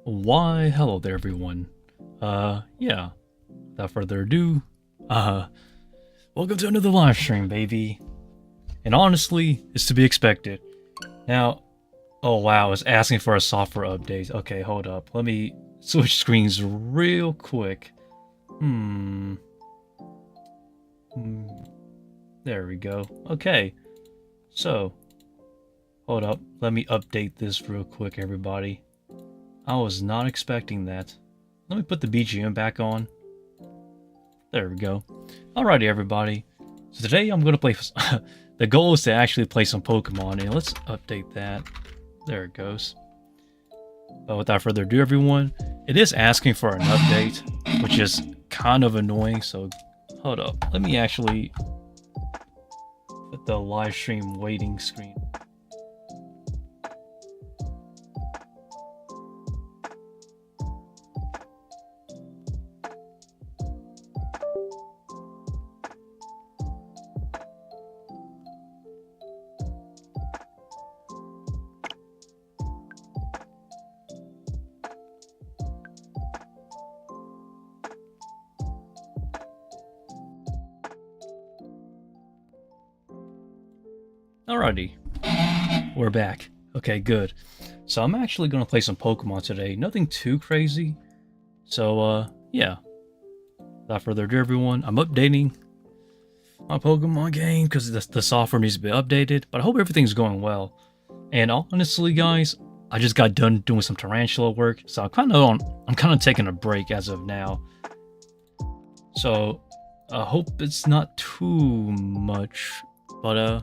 Why, hello there, everyone. Yeah, without further ado, uh, welcome to another live stream, baby. And honestly, it's to be expected. Now, oh wow, it's asking for a software update. Okay, hold up. Let me switch screens real quick. Hmm. Hmm. There we go. Okay, so, hold up. Let me update this real quick, everybody. I was not expecting that. Let me put the BGM back on. There we go. Alrighty, everybody. So today I'm going to play... the goal is to actually play some Pokemon, and let's update that. There it goes. But without further ado, everyone, it is asking for an update, which is kind of annoying, so hold up. Let me actually put the live stream waiting screen. Alrighty, we're back. Okay, good. So I'm actually going to play some Pokemon today. Nothing too crazy. So, yeah. Without further ado, everyone, I'm updating my Pokemon game because the software needs to be updated. But I hope everything's going well. And honestly, guys, I just got done doing some Tarantula work, so I'm kind of taking a break as of now. So I hope it's not too much. But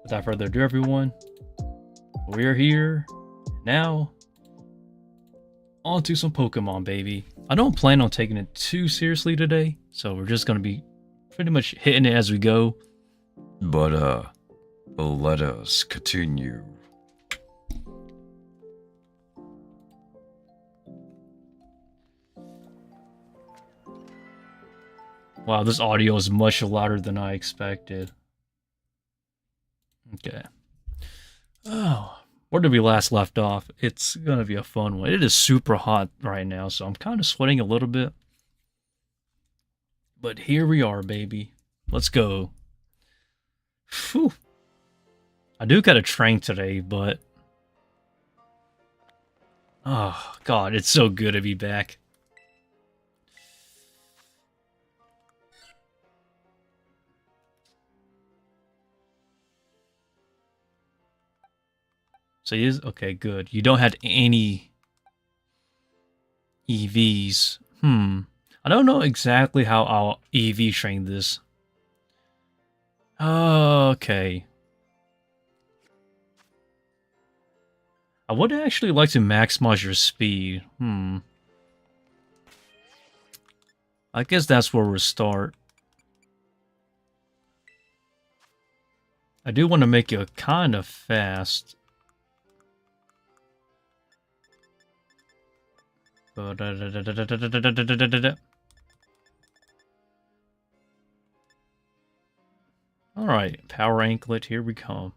without further ado, everyone, we're here now. On to some Pokemon, baby. I don't plan on taking it too seriously today, so we're just gonna be pretty much hitting it as we go. But let us continue. Wow, this audio is much louder than I expected. Okay. Oh, where did we last left off? It's gonna be a fun one. It is super hot right now, so I'm kind of sweating a little bit. But here we are, baby. Let's go. Phew. I do got a train today, but... oh, God, it's so good to be back. So he is... okay, good. You don't have any EVs. I don't know exactly how I'll EV train this. Okay. I would actually like to maximize your speed. I guess that's where we'll start. I do want to make you kind of fast. Alright, power anklet, here we come.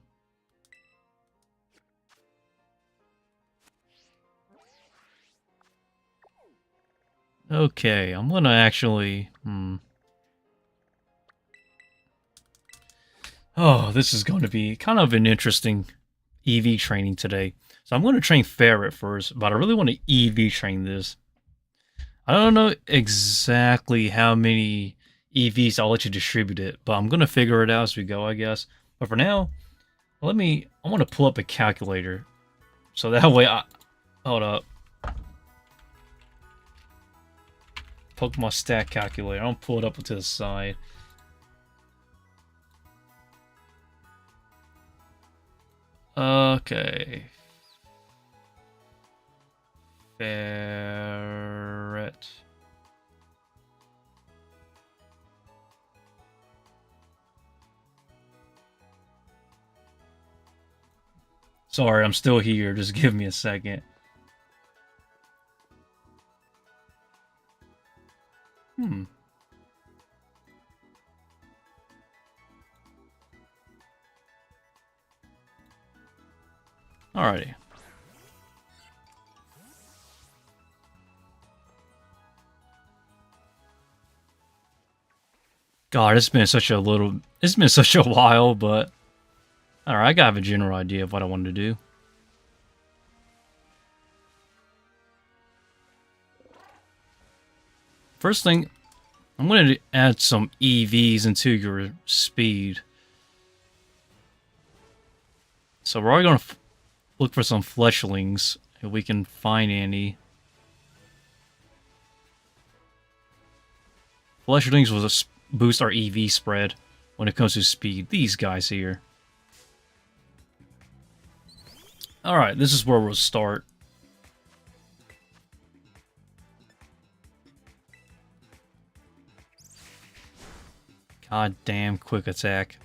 Okay, I'm gonna actually... oh, this is going to be kind of an interesting EV training today. So I'm going to train Furret first, but I really want to EV train this. I don't know exactly how many EVs I'll let you distribute it, but I'm going to figure it out as we go, I guess. But for now, I want to pull up a calculator. So that way hold up. Pokemon stat calculator. I'll pull it up to the side. Okay. Furret. Sorry, I'm still here. Just give me a second. Alrighty. God, it's been such a while, but alright, I gotta have a general idea of what I wanted to do. First thing, I'm gonna add some EVs into your speed. So we're already gonna look for some fleshlings if we can find any. Fleshlings will boost our EV spread when it comes to speed. These guys here. Alright, this is where we'll start. God damn quick attack.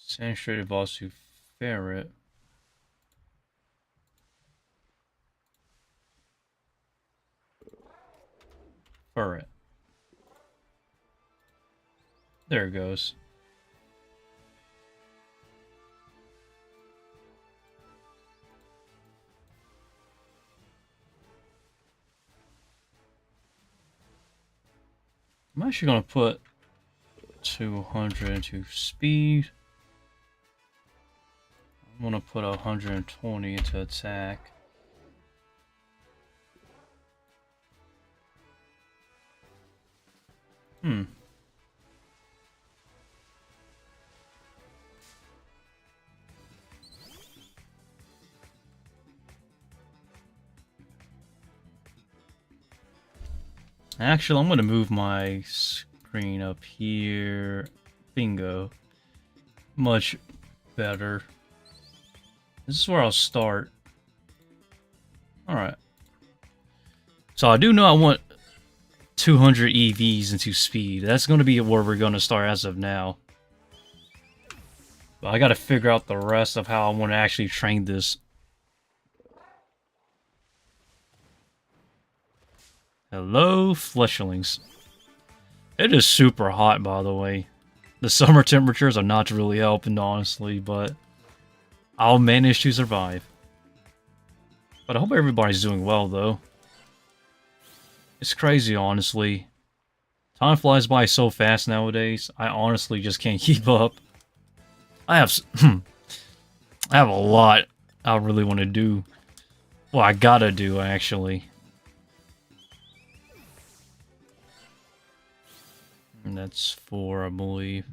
Sentret evolves to Furret. Furret. There it goes. I'm actually gonna put 200 into speed. I'm gonna put 120 into attack. Actually, I'm gonna move my screen up here. Bingo. Much better. This is where I'll start. Alright. So I do know I want 200 EVs into speed. That's going to be where we're going to start as of now. But I got to figure out the rest of how I want to actually train this. Hello, fleshlings. It is super hot, by the way. The summer temperatures are not really helping, honestly, but I'll manage to survive. But I hope everybody's doing well, though. It's crazy, honestly. Time flies by so fast nowadays, I honestly just can't keep up. I have a lot I really want to do. Well, I gotta do, actually. And that's 4, I believe.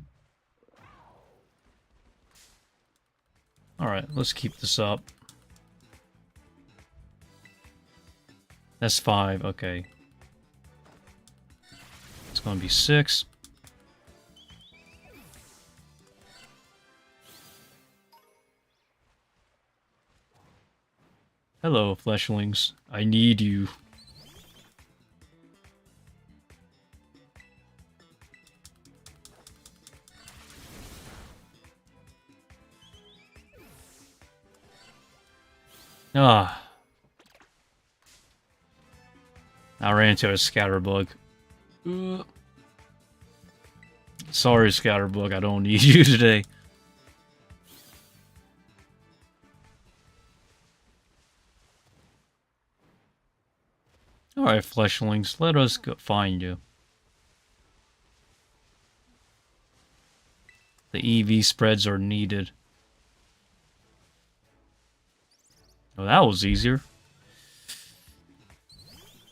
Alright, let's keep this up. That's 5, okay. It's gonna be 6. Hello, fleshlings. I need you. Ah. I ran into a scatterbug. Sorry, scatterbug, I don't need you today. Alright, fleshlings, let us go find you. The EV spreads are needed. Oh, that was easier.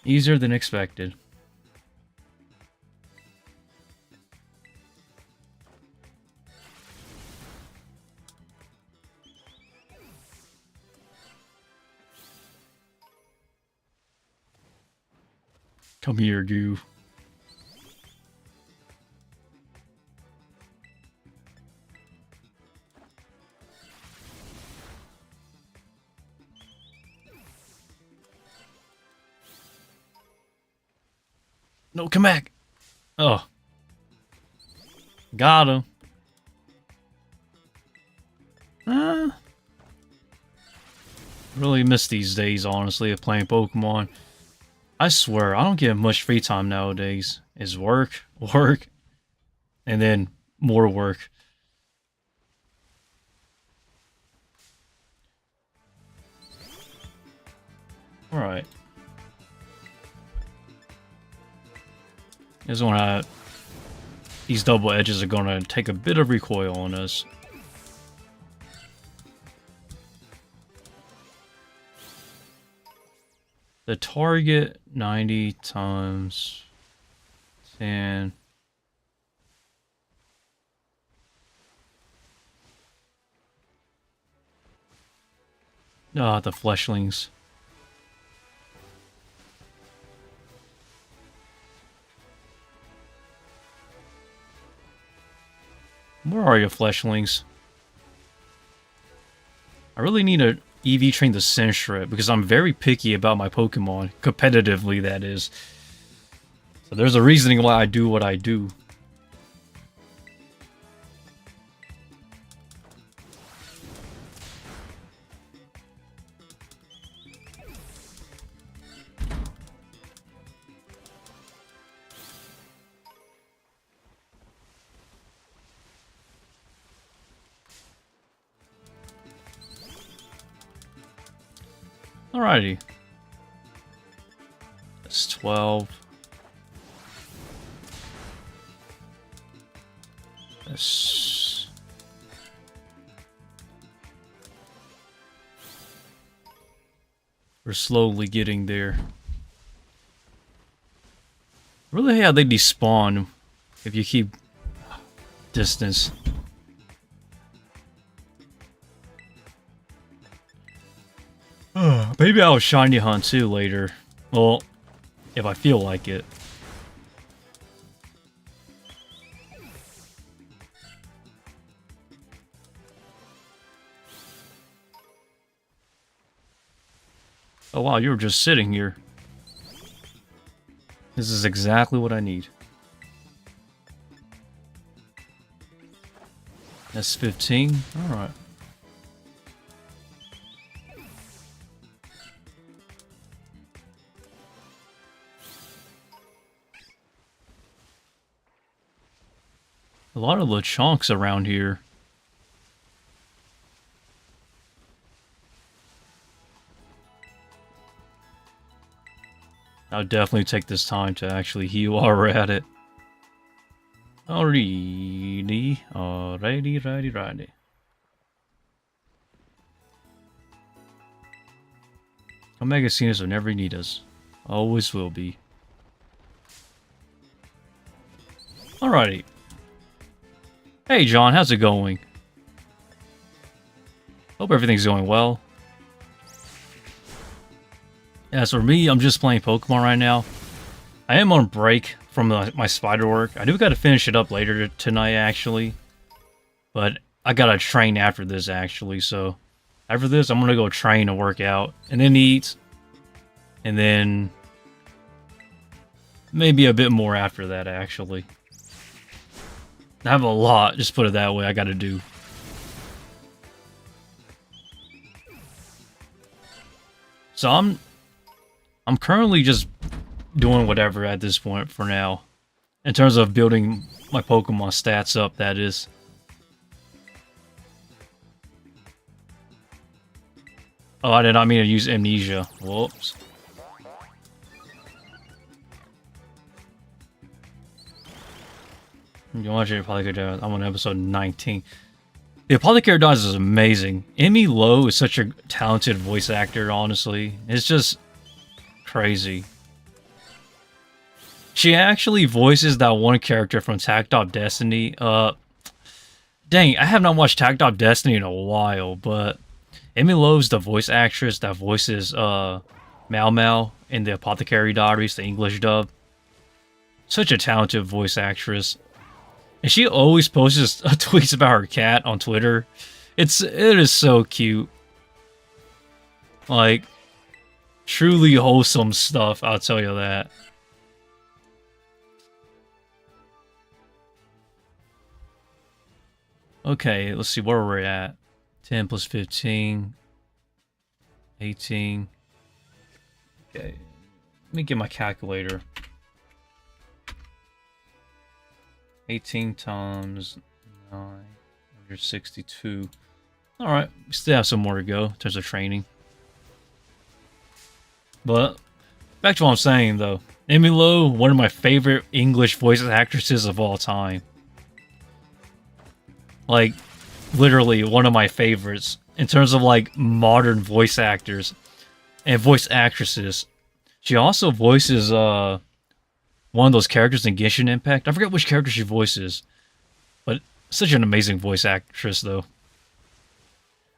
Easier than expected. Come here, goo. No, come back. Oh. Got him. Really miss these days, honestly, of playing Pokemon. I swear, I don't get much free time nowadays. It's work, work, and then more work. Alright. This one, these double edges are gonna take a bit of recoil on us. The target 90 times 10. Ah, the fleshlings. Where are your fleshlings? I really need to EV train the Sentret because I'm very picky about my Pokemon. Competitively, that is. So there's a reasoning why I do what I do. Alrighty. That's 12. That's... We're slowly getting there. Really how they despawn if you keep distance. Maybe I'll shiny hunt too later. Well, if I feel like it. Oh wow, you were just sitting here. This is exactly what I need. That's 15. Alright. A lot of Lechonks around here. I'll definitely take this time to actually heal while we're at it. Alrighty. Righty. Omega Cenas will never need us. Always will be. Alrighty. Hey John, how's it going? Hope everything's going well. As for me, I'm just playing Pokemon right now. I am on break from my spider work. I do gotta finish it up later tonight, actually. But I gotta train after this, actually, so... After this, I'm gonna go train and work out, and then eat. And then... maybe a bit more after that, actually. I have a lot, just put it that way, I gotta do. So I'm currently just doing whatever at this point for now. In terms of building my Pokemon stats up, that is. Oh, I did not mean to use Amnesia. Whoops. You watch it, Apothecary. I'm on episode 19. The Apothecary Dodge is amazing. Emmy Lowe is such a talented voice actor, honestly. It's just crazy. She actually voices that one character from Tacked Up Destiny. Dang, I have not watched Tacked Up Destiny in a while, but Emmy Lowe's the voice actress that voices Mau Mau in the Apothecary Diaries, the English dub. Such a talented voice actress. And she always posts tweets about her cat on Twitter. It is so cute. Like, truly wholesome stuff, I'll tell you that. Okay, let's see where we're at. 10 plus 15. 18. Okay. Let me get my calculator. 18 times 962. Alright, we still have some more to go in terms of training. But, back to what I'm saying though. Emilo, one of my favorite English voice actresses of all time. Like, literally one of my favorites. In terms of like modern voice actors and voice actresses. She also voices one of those characters in Genshin Impact. I forget which character she voices. But such an amazing voice actress though.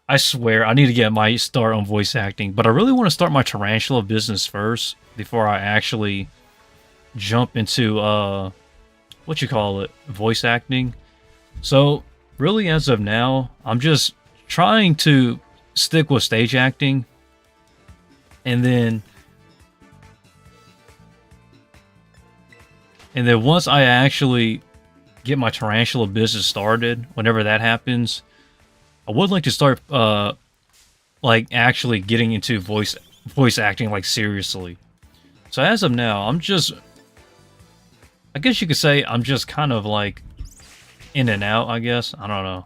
I swear, I need to get my start on voice acting, but I really want to start my Tarantula business first before I actually jump into, what you call it, voice acting. So, really, as of now, I'm just trying to stick with stage acting, and then once I actually get my Tarantula business started, whenever that happens, I would like to start, like, actually getting into voice acting, like, seriously. So as of now, I'm just... I guess you could say I'm just kind of, like, in and out, I guess. I don't know.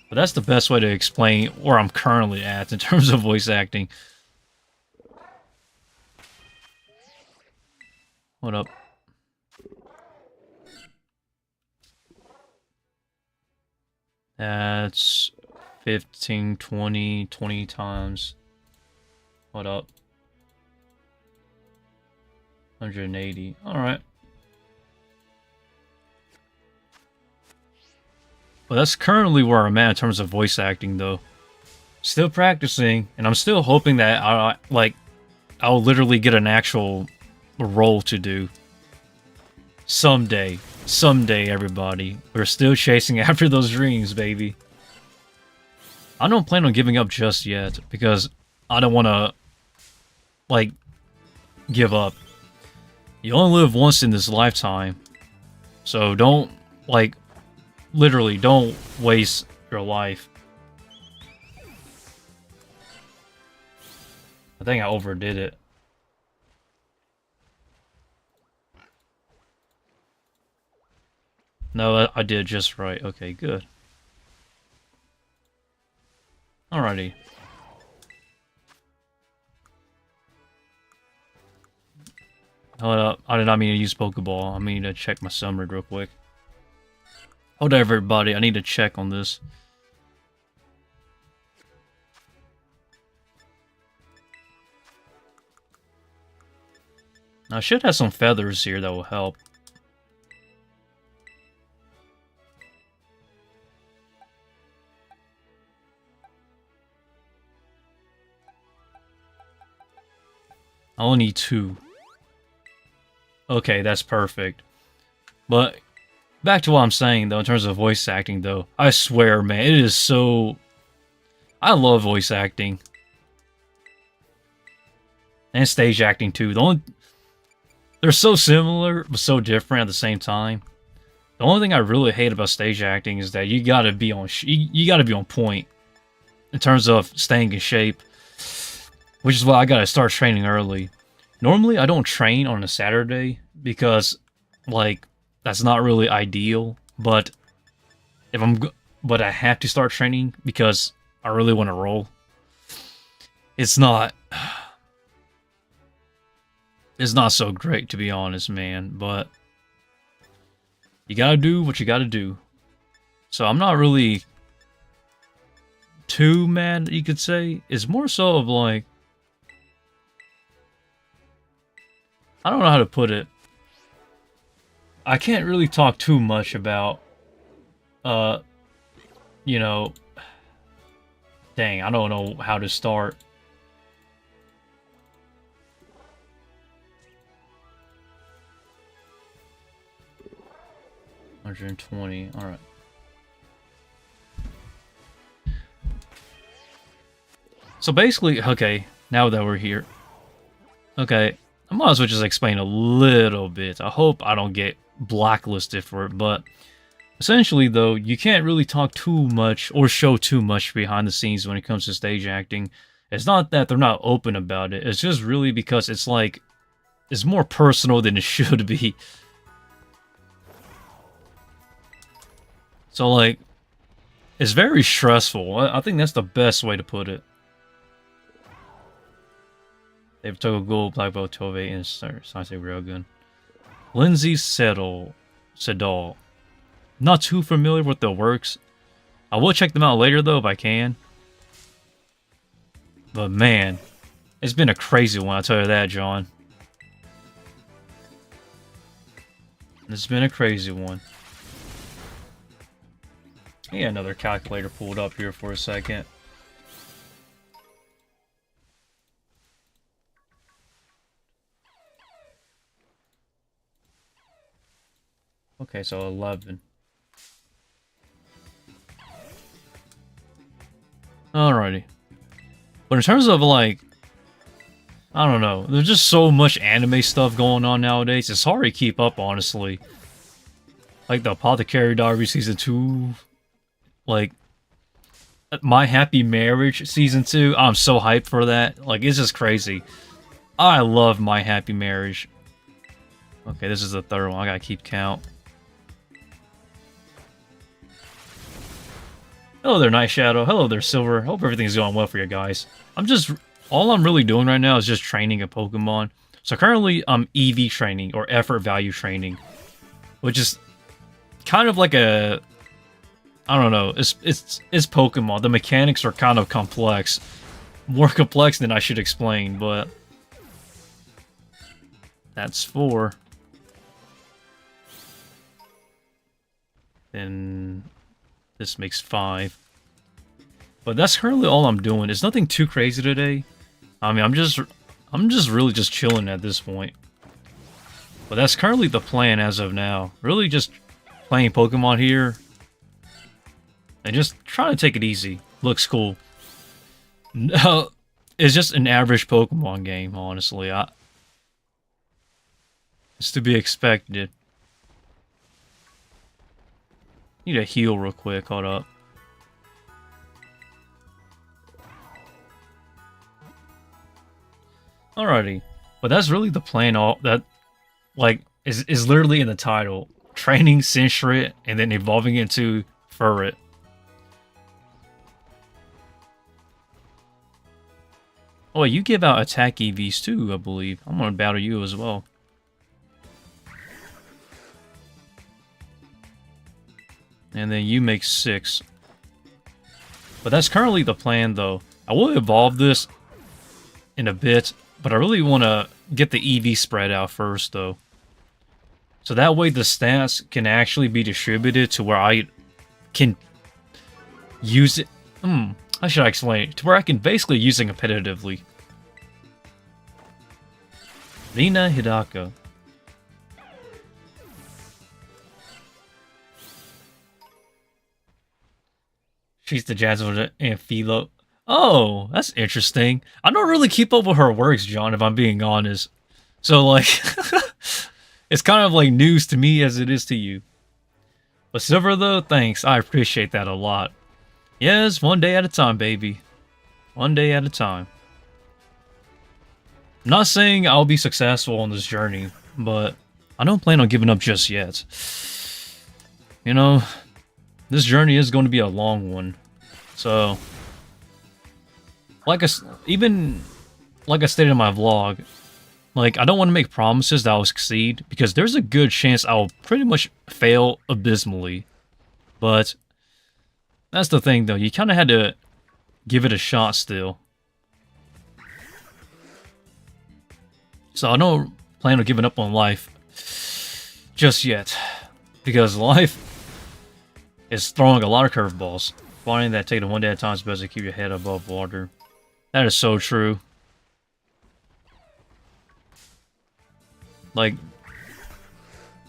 But that's the best way to explain where I'm currently at in terms of voice acting. What up? That's 15, 20, 20 times. What up? 180. Alright. Well, that's currently where I'm at in terms of voice acting, though. Still practicing, and I'm still hoping that I'll literally get an actual role to do. Someday. Someday, everybody. We're still chasing after those dreams, baby. I don't plan on giving up just yet, because I don't want to, like, give up. You only live once in this lifetime. So don't, like, literally, don't waste your life. I think I overdid it. No, I did just right. Okay, good. Alrighty. Hold up. I did not mean to use Pokeball. I mean to check my summary real quick. Hold up, everybody. I need to check on this. I should have some feathers here that will help. I only need 2. Okay, that's perfect. But back to what I'm saying, though, in terms of voice acting, though. I swear, man, it is so... I love voice acting. And stage acting, too. They're so similar, but so different at the same time. The only thing I really hate about stage acting is that you gotta be on you gotta be on point in terms of staying in shape, which is why I gotta start training early. Normally, I don't train on a Saturday because, like, that's not really ideal. But but I have to start training because I really want to roll. It's not so great, to be honest, man, but you gotta do what you gotta do. So I'm not really too mad, you could say. It's more so of like, I don't know how to put it. I can't really talk too much about, you know, dang, I don't know how to start. $120, alright. So basically, okay, now that we're here, okay, I might as well just explain a little bit. I hope I don't get blacklisted for it, but essentially, though, you can't really talk too much or show too much behind the scenes when it comes to stage acting. It's not that they're not open about it. It's just really because it's like, it's more personal than it should be. So, like, it's very stressful. I think that's the best way to put it. They've took a gold, black belt, 12-8, and Sensei Railgun. Lindsay Sedal. Not too familiar with their works. I will check them out later, though, if I can. But, man, it's been a crazy one, I'll tell you that, John. It's been a crazy one. Yeah, another calculator pulled up here for a second. Okay, so 11. Alrighty. But in terms of, like, I don't know, there's just so much anime stuff going on nowadays. It's hard to keep up, honestly. Like the Apothecary Diary Season 2. Like, My Happy Marriage Season 2. I'm so hyped for that. Like, it's just crazy. I love My Happy Marriage. Okay, this is the third one. I gotta keep count. Hello there, Night Shadow. Hello there, Silver. Hope everything's going well for you guys. All I'm really doing right now is just training a Pokemon. So currently, I'm EV training, or effort value training. Which is kind of like a... I don't know, it's Pokemon. The mechanics are kind of complex. More complex than I should explain, but... That's 4. Then... This makes 5. But that's currently all I'm doing. It's nothing too crazy today. I mean, I'm just really just chilling at this point. But that's currently the plan as of now. Really just playing Pokemon here. And just trying to take it easy. Looks cool. No, it's just an average Pokemon game, honestly. It's to be expected. Need a heal real quick, hold up. Alrighty. But that's really the plan, all that like is literally in the title. Training Sentret and then evolving into Furret. Oh, you give out attack EVs too, I believe. I'm gonna battle you as well. And then you make 6. But that's currently the plan, though. I will evolve this in a bit, but I really want to get the EV spread out first, though. So that way the stats can actually be distributed to where I can use it. How should I explain it? To where I can basically use it competitively. Rina Hidaka. She's the Jasmine and Philo. Oh, that's interesting. I don't really keep up with her works, John, if I'm being honest. So, like, it's kind of like news to me as it is to you. But Silver, though, thanks. I appreciate that a lot. Yes, one day at a time, baby. One day at a time. I'm not saying I'll be successful on this journey, but I don't plan on giving up just yet. You know, this journey is going to be a long one. So, even like I stated in my vlog, like, I don't want to make promises that I'll succeed, because there's a good chance I'll pretty much fail abysmally. But that's the thing, though. You kind of had to give it a shot still. So I don't plan on giving up on life just yet, because life is throwing a lot of curveballs. Finding that taking it one day at a time is best to keep your head above water. That is so true. Like,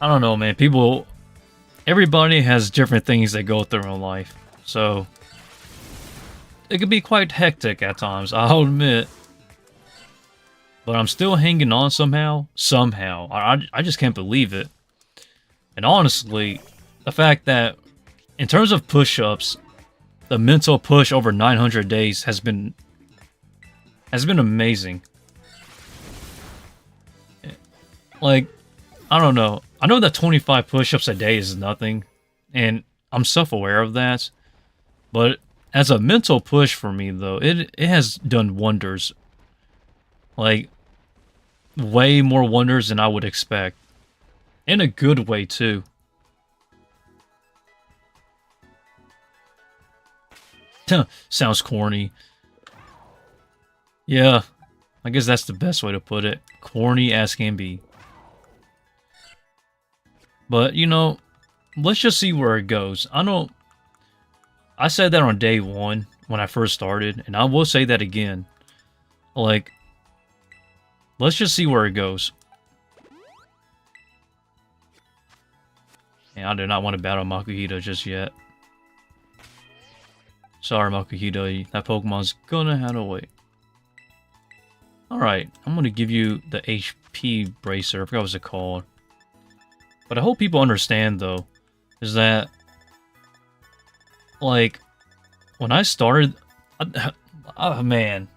I don't know, man. Everybody has different things they go through in life. So, it can be quite hectic at times, I'll admit. But I'm still hanging on somehow. Somehow. I just can't believe it. And honestly, the fact that in terms of push-ups, the mental push over 900 days has been amazing. Like, I don't know. I know that 25 push-ups a day is nothing, and I'm self-aware of that. But as a mental push for me, though, it has done wonders. Like, way more wonders than I would expect. In a good way, too. Sounds corny. Yeah, I guess that's the best way to put it. Corny as can be. But, you know, let's just see where it goes. I said that on day one when I first started, and I will say that again. Like, let's just see where it goes. And I do not want to battle Makuhita just yet. Sorry, Makuhita, that Pokemon's gonna have to wait. Alright, I'm gonna give you the HP bracer. I forgot what it's called. But I hope people understand, though, is that, like, when I started, oh man,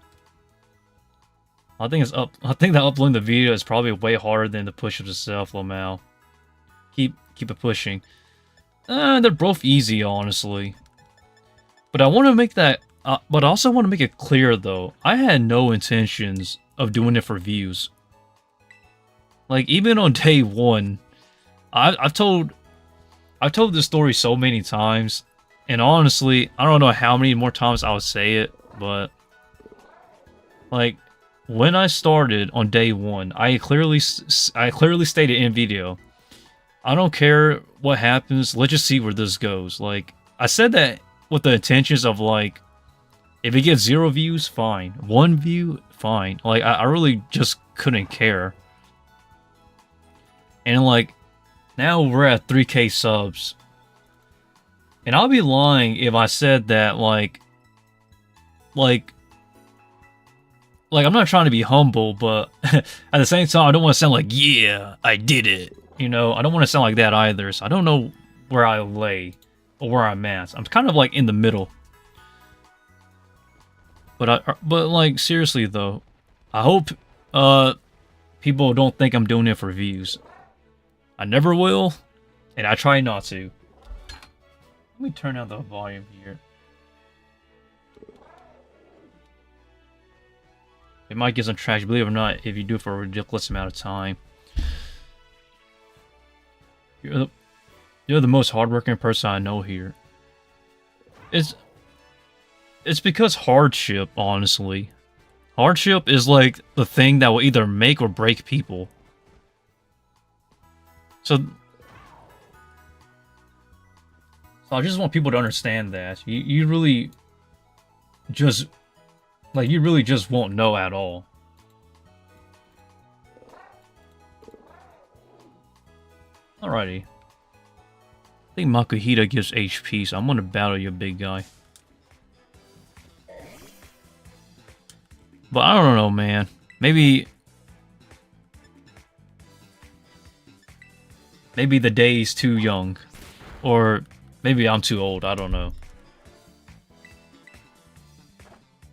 I think that uploading the video is probably way harder than the push-ups itself, Lamau. Keep it pushing. They're both easy, honestly. But I want to make that, but I also want to make it clear, though, I had no intentions of doing it for views. Like, even on day one, I've told this story so many times, and honestly, I don't know how many more times I would say it, but like when I started on day one, I clearly stated in video, I don't care what happens. Let's just see where this goes. Like, I said that with the intentions of, like, if it gets 0 views, fine. 1 view, fine. Like, I really just couldn't care. And like, now we're at 3K subs. And I'll be lying if I said that, like, I'm not trying to be humble, but at the same time, I don't want to sound like, yeah, I did it. You know, I don't want to sound like that either, so I don't know where I lay or where I'm at. I'm kind of like in the middle. But like, seriously though, I hope people don't think I'm doing it for views. I never will, and I try not to. Let me turn down the volume here. It might get some traction, believe it or not, if you do it for a ridiculous amount of time. You're the most hardworking person I know here. It's because hardship, honestly. Hardship is like the thing that will either make or break people. So I just want people to understand that. You really just, like, you really just won't know at all. Alrighty. I think Makuhita gives HP, so I'm gonna battle you, big guy. But I don't know, man. Maybe the day's too young. Or maybe I'm too old, I don't know.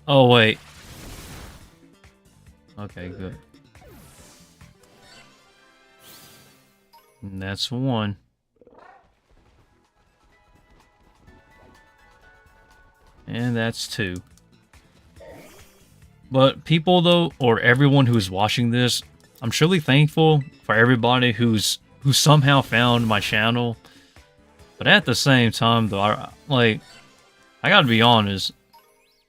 Oh, wait. Okay, good. And that's one. And that's two. But people, though, or everyone who's watching this, I'm truly thankful for everybody who somehow found my channel. But at the same time, though, I gotta be honest,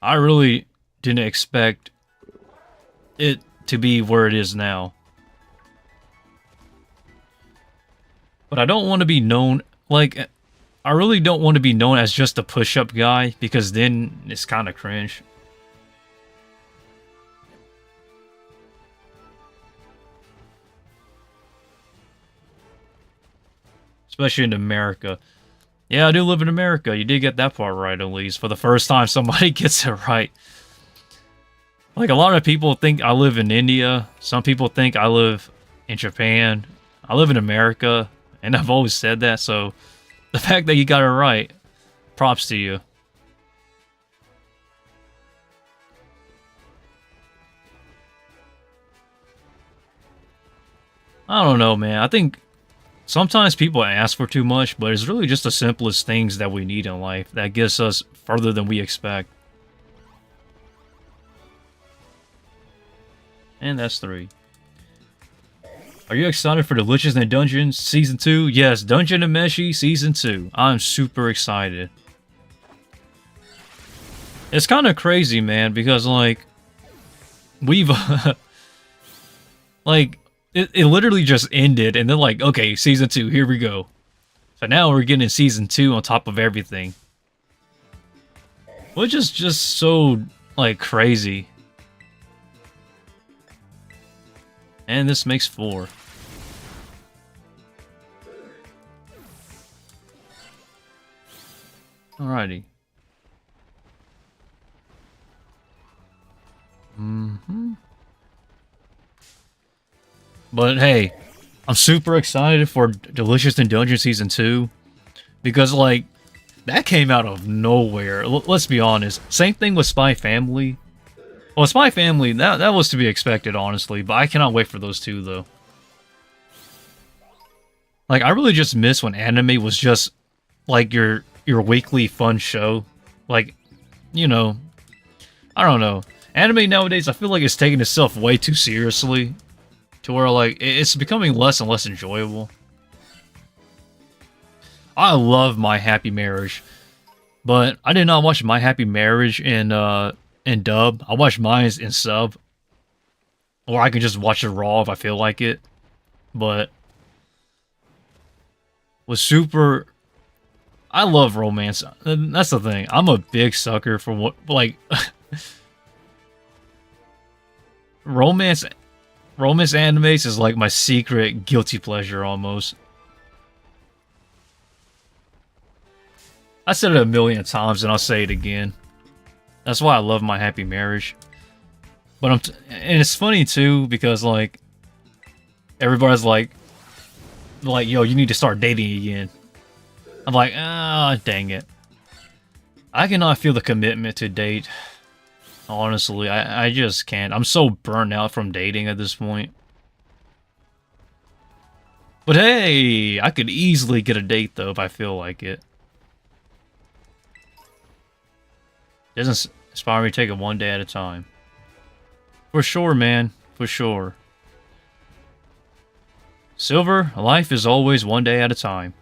I really didn't expect it to be where it is now. But I don't want to be known, like, I really don't want to be known as just a push-up guy, because then it's kind of cringe. Especially in America. Yeah, I do live in America. You did get that part right, at least. For the first time, somebody gets it right. Like, a lot of people think I live in India. Some people think I live in Japan. I live in America, and I've always said that, so the fact that you got it right, Props to you. I don't know, man. I think sometimes people ask for too much, but it's really just the simplest things that we need in life that gets us further than we expect. And that's 3. Are you excited for Delicious in Dungeons Season 2? Yes, Dungeon and Meshi Season 2. I'm super excited. It's kind of crazy, man, because, like, we've... like, it literally just ended, and then, like, okay, Season 2, here we go. So now we're getting Season 2 on top of everything. Which is just so, like, crazy. And this makes 4. Alrighty. But hey, I'm super excited for Delicious in Dungeon Season 2. Because, like, that came out of nowhere. Let's be honest. Same thing with Spy Family. Well, Spy Family, that was to be expected, honestly. But I cannot wait for those 2, though. Like, I really just miss when anime was just, like, your weekly fun show. Like, you know, I don't know. Anime nowadays, I feel like it's taking itself way too seriously. To where, like, it's becoming less and less enjoyable. I love My Happy Marriage. But I did not watch My Happy Marriage in dub. I watched mine in sub. Or I can just watch it raw if I feel like it. But was super... I love romance. That's the thing. I'm a big sucker for what, like... romance animes is like my secret guilty pleasure almost. I said it a million times and I'll say it again. That's why I love My Happy Marriage. But and it's funny too because like everybody's like yo, you need to start dating again. I'm like, ah, dang it. I cannot feel the commitment to date. Honestly, I just can't. I'm so burnt out from dating at this point. But hey, I could easily get a date though if I feel like it. Doesn't inspire me to take it one day at a time. For sure, man. For sure. Silver, life is always one day at a time.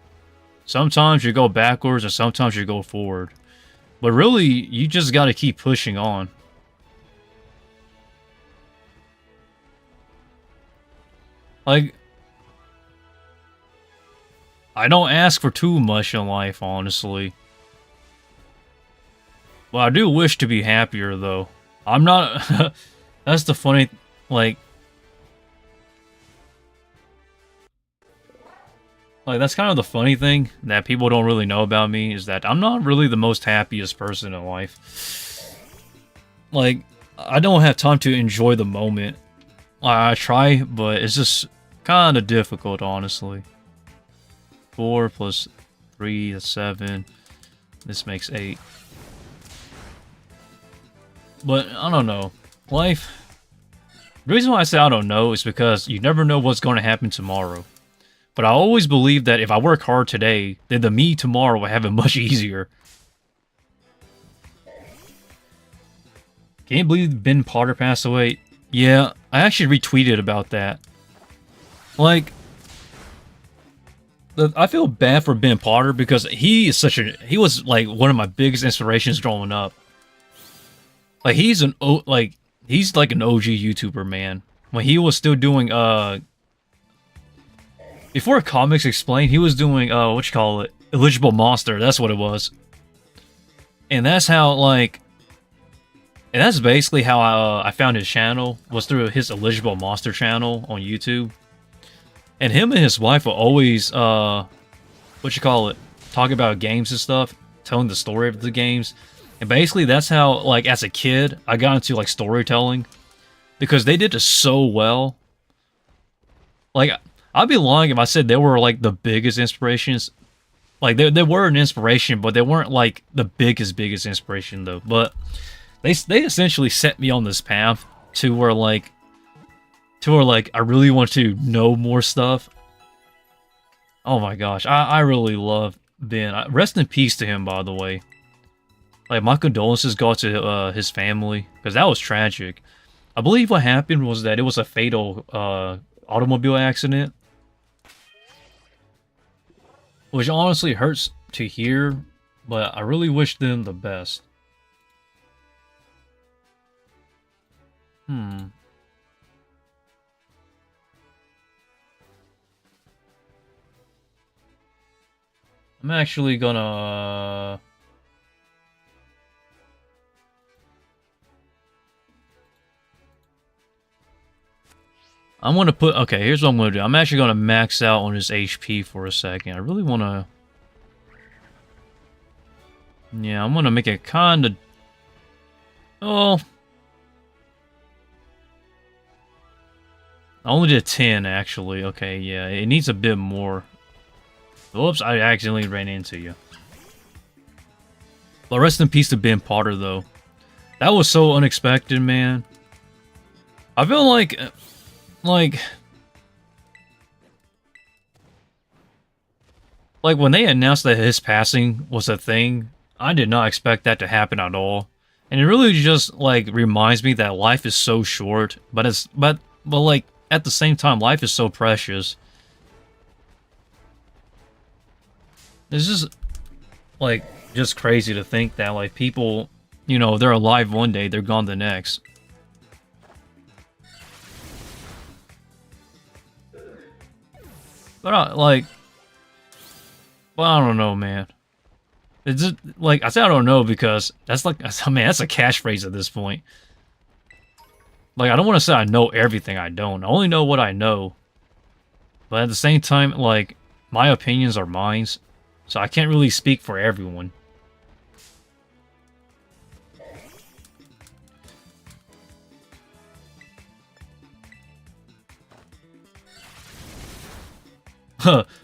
Sometimes you go backwards and sometimes you go forward. But really, you just gotta keep pushing on. Like, I don't ask for too much in life, honestly. Well, I do wish to be happier, though. I'm not... That's the funny... Like, that's kind of the funny thing that people don't really know about me, is that I'm not really the most happiest person in life. Like, I don't have time to enjoy the moment. I try, but it's just kind of difficult, honestly. 4 plus 3 is 7. This makes 8. But, I don't know. Life... The reason why I say I don't know is because you never know what's going to happen tomorrow. But I always believe that if I work hard today, then the me tomorrow will have it much easier. Can you believe Ben Potter passed away? Yeah, I actually retweeted about that. Like, I feel bad for Ben Potter because he was like one of my biggest inspirations growing up. Like he's like an OG YouTuber, man. When he was still doing before Comics Explained, he was doing Eligible Monster. That's what it was. And that's how and that's basically how I found his channel, was through his Eligible Monster channel on YouTube. And him and his wife will always talk about games and stuff, telling the story of the games. And basically that's how, like, as a kid, I got into, like, storytelling. Because they did it so well. Like, I'd be lying if I said they were, like, the biggest inspirations. Like they were an inspiration, but they weren't like the biggest inspiration though. But they essentially set me on this path to where like I really want to know more stuff. Oh my gosh, I really love Ben. Rest in peace to him, by the way. Like, my condolences go to his family, because that was tragic. I believe what happened was that it was a fatal automobile accident. Which honestly hurts to hear, but I really wish them the best. I'm actually gonna... I'm gonna put... Okay, here's what I'm gonna do. I'm actually gonna max out on his HP for a second. I really wanna... Yeah, I'm gonna make it kinda... Oh... I only did 10, actually. Okay, yeah, it needs a bit more. Whoops, I accidentally ran into you. But rest in peace to Ben Potter, though. That was so unexpected, man. I feel like... Like when they announced that his passing was a thing, I did not expect that to happen at all. And it really just, like, reminds me that life is so short, but like, at the same time, life is so precious. It's just, like, just crazy to think that, like, people, you know, they're alive one day, they're gone the next. But I don't know, man. It's just, like, I say I don't know because that's like, man, that's a catchphrase at this point. Like, I don't want to say I know everything. I don't. I only know what I know. But at the same time, like, my opinions are mine, so I can't really speak for everyone.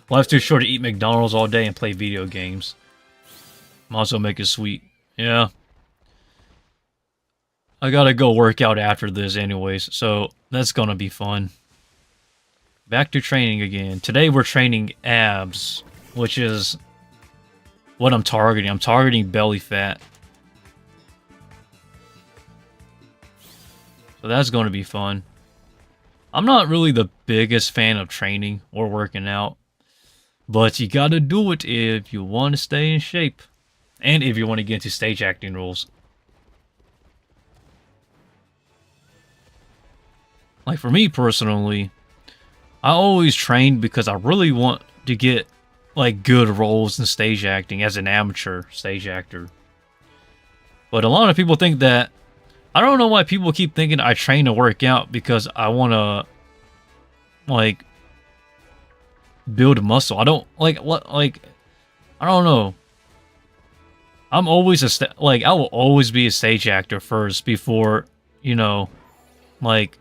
Life's too short to eat McDonald's all day and play video games. Might as well make it sweet. Yeah. I gotta go work out after this anyways, so that's gonna be fun. Back to training again. Today we're training abs, which is what I'm targeting. I'm targeting belly fat. So that's gonna be fun. I'm not really the biggest fan of training or working out, but you gotta do it if you want to stay in shape, and if you want to get into stage acting roles. Like for me personally, I always train because I really want to get like good roles in stage acting as an amateur stage actor. But a lot of people think that I don't know why people keep thinking I train to work out because I want to, like, build muscle. I don't, like, I don't know. I'm always I will always be a stage actor first before, you know, like,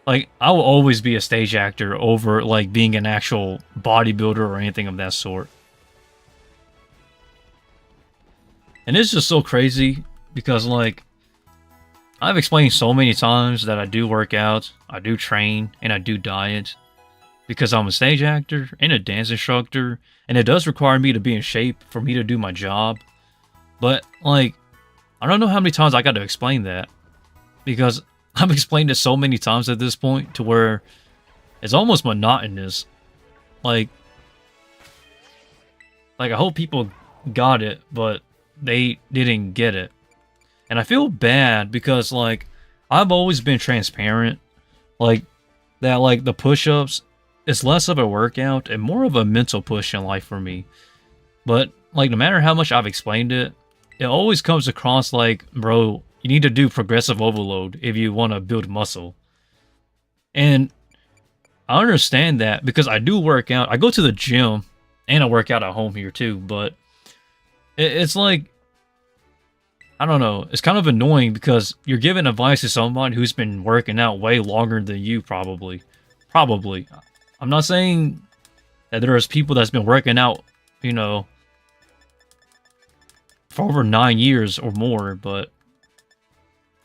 I will always be a stage actor over, like, being an actual bodybuilder or anything of that sort. And it's just so crazy because, like, I've explained so many times that I do work out, I do train, and I do diet because I'm a stage actor and a dance instructor, and it does require me to be in shape for me to do my job. But, like, I don't know how many times I got to explain that because I've explained it so many times at this point to where it's almost monotonous. Like I hope people got it, but they didn't get it. And I feel bad because, like, I've always been transparent. Like, that, like, the push-ups is less of a workout and more of a mental push in life for me. But, like, no matter how much I've explained it, it always comes across like, bro, you need to do progressive overload if you want to build muscle. And I understand that because I do work out. I go to the gym and I work out at home here too, but it's like, I don't know, it's kind of annoying because you're giving advice to someone who's been working out way longer than you probably Probably. I'm not saying that there's people that's been working out, you know, for over 9 years or more, but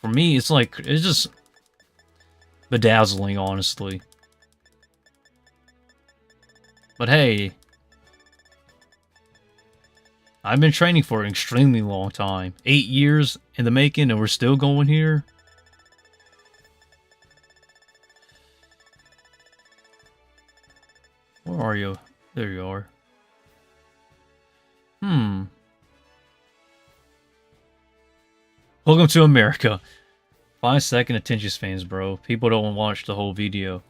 for me, it's like, it's just bedazzling, honestly. But hey, I've been training for an extremely long time. 8 years in the making, and we're still going here. Where are you? There you are. Welcome to America. 5-second attention spans, bro. People don't watch the whole video.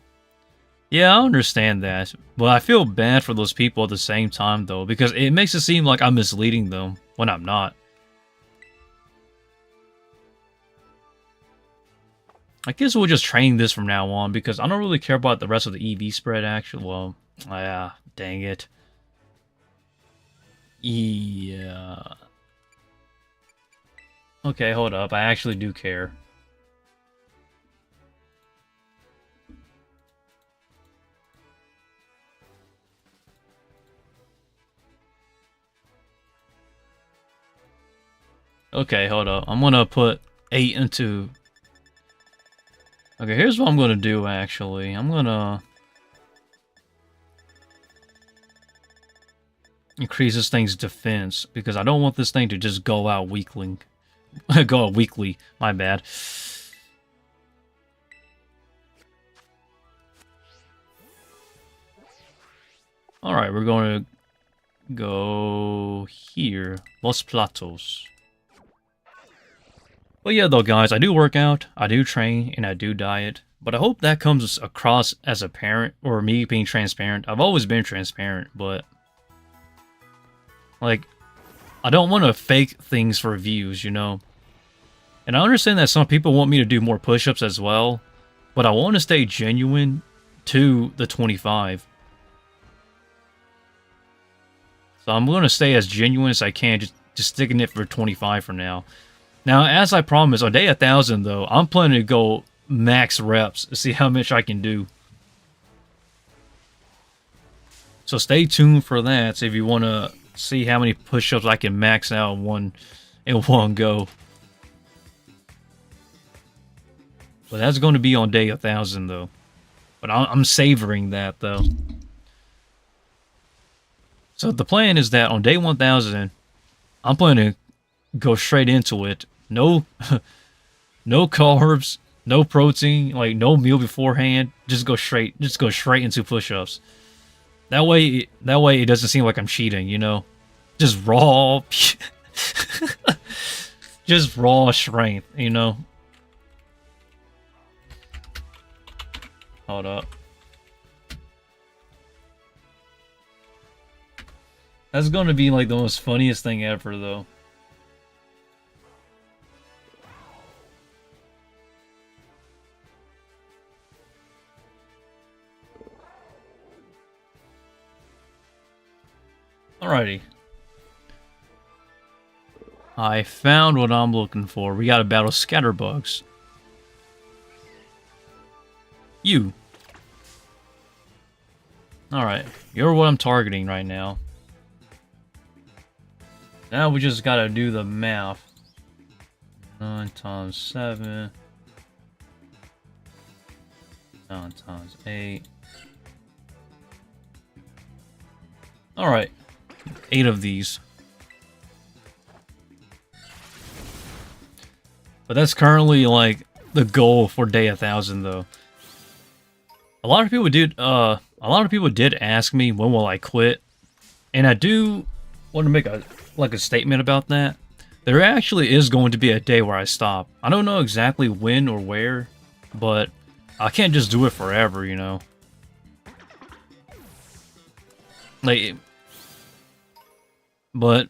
Yeah, I understand that, but I feel bad for those people at the same time, though, because it makes it seem like I'm misleading them when I'm not. I guess we'll just train this from now on, because I don't really care about the rest of the EV spread, actually. Well, yeah, dang it. Yeah. Okay, hold up. I actually do care. Okay, hold up. I'm gonna put 8 into... Okay, here's what I'm gonna do, actually. I'm gonna... increase this thing's defense, because I don't want this thing to just go out weakling. Go out weakly, my bad. Alright, we're going to go here. Los Platos. But yeah, though, guys, I do work out, I do train, and I do diet. But I hope that comes across as a parent, or me being transparent. I've always been transparent, but... like, I don't want to fake things for views, you know? And I understand that some people want me to do more push-ups as well, but I want to stay genuine to the 25. So I'm going to stay as genuine as I can, just sticking it for 25 for now. Now, as I promised, on day 1,000, though, I'm planning to go max reps to see how much I can do. So stay tuned for that if you want to see how many push-ups I can max out in one go. But that's going to be on day 1,000, though. But I'm savoring that, though. So the plan is that on day 1,000, I'm planning to go straight into it. No, no carbs, no protein, like no meal beforehand. Just go straight into push-ups. That way it doesn't seem like I'm cheating, you know? Just raw, just raw strength, you know? Hold up. That's gonna be like the most funniest thing ever, though. Alrighty. I found what I'm looking for. We gotta battle scatterbugs. You. Alright. You're what I'm targeting right now. Now we just gotta do the math. 9 times 7. 9 times 8. Alright. 8 of these. But that's currently like the goal for day 1,000, though. A lot of people did ask me when will I quit, and I do want to make a statement about that. There actually is going to be a day where I stop. I don't know exactly when or where, but I can't just do it forever, you know. Like, but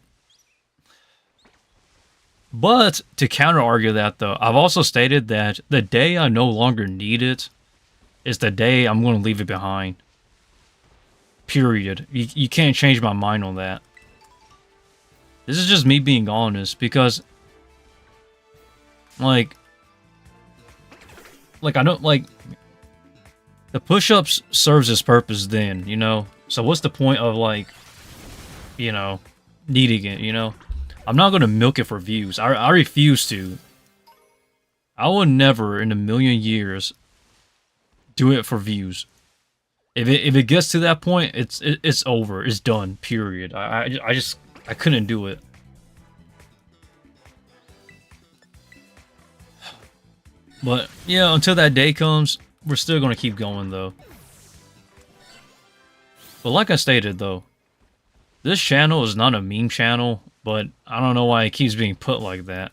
to counter argue that, though, I've also stated that the day I no longer need it is the day I'm going to leave it behind. Period. You can't change my mind on that. This is just me being honest, because like I don't like the push-ups serves its purpose then, you know? So what's the point of, like, you know, needing it, you know? I'm not gonna milk it for views. I refuse to. I will never in a million years do it for views. If it gets to that point, it's over. It's done. Period. I couldn't do it. But yeah, until that day comes, we're still gonna keep going though. But like I stated though, this channel is not a meme channel, but I don't know why it keeps being put like that.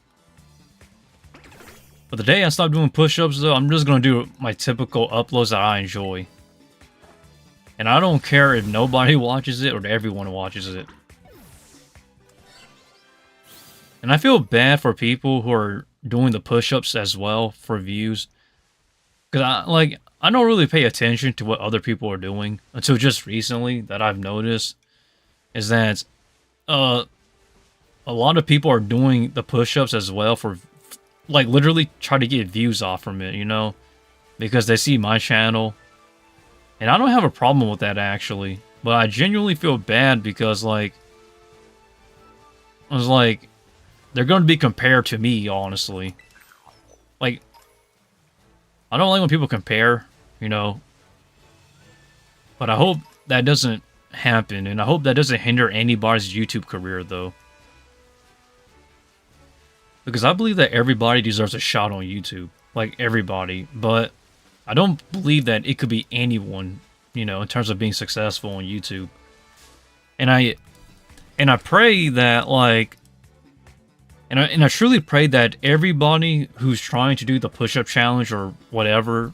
But the day I stop doing push-ups though, I'm just gonna do my typical uploads that I enjoy. And I don't care if nobody watches it or if everyone watches it. And I feel bad for people who are doing the push-ups as well for views. Because I don't really pay attention to what other people are doing until just recently that I've noticed is that a lot of people are doing the push-ups as well for like literally try to get views off from it, you know? Because they see my channel. And I don't have a problem with that actually. But I genuinely feel bad because like I was like they're going to be compared to me, honestly. Like I don't like when people compare, you know. But I hope that doesn't happen, and I hope that doesn't hinder anybody's YouTube career, though. Because I believe that everybody deserves a shot on YouTube. Like, everybody. But I don't believe that it could be anyone, you know, in terms of being successful on YouTube. And I pray that, like... And I truly pray that everybody who's trying to do the push-up challenge or whatever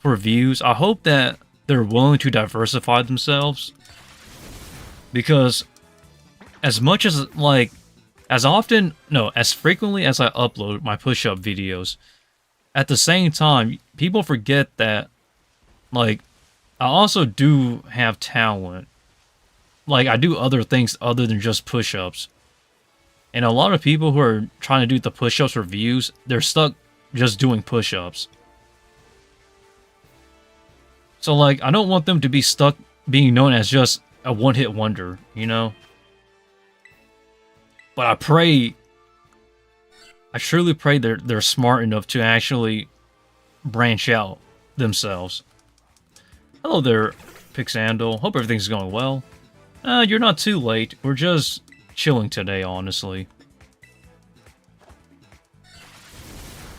for views, I hope that they're willing to diversify themselves. Because as much as, like, as frequently as I upload my push-up videos, at the same time, people forget that, like, I also do have talent. Like, I do other things other than just push-ups. And a lot of people who are trying to do the push-ups for views, they're stuck just doing push-ups. So, like, I don't want them to be stuck being known as just a one-hit wonder, you know? But I truly pray they're smart enough to actually branch out themselves. Hello there, Pixandal. Hope everything's going well. You're not too late. We're just chilling today, honestly.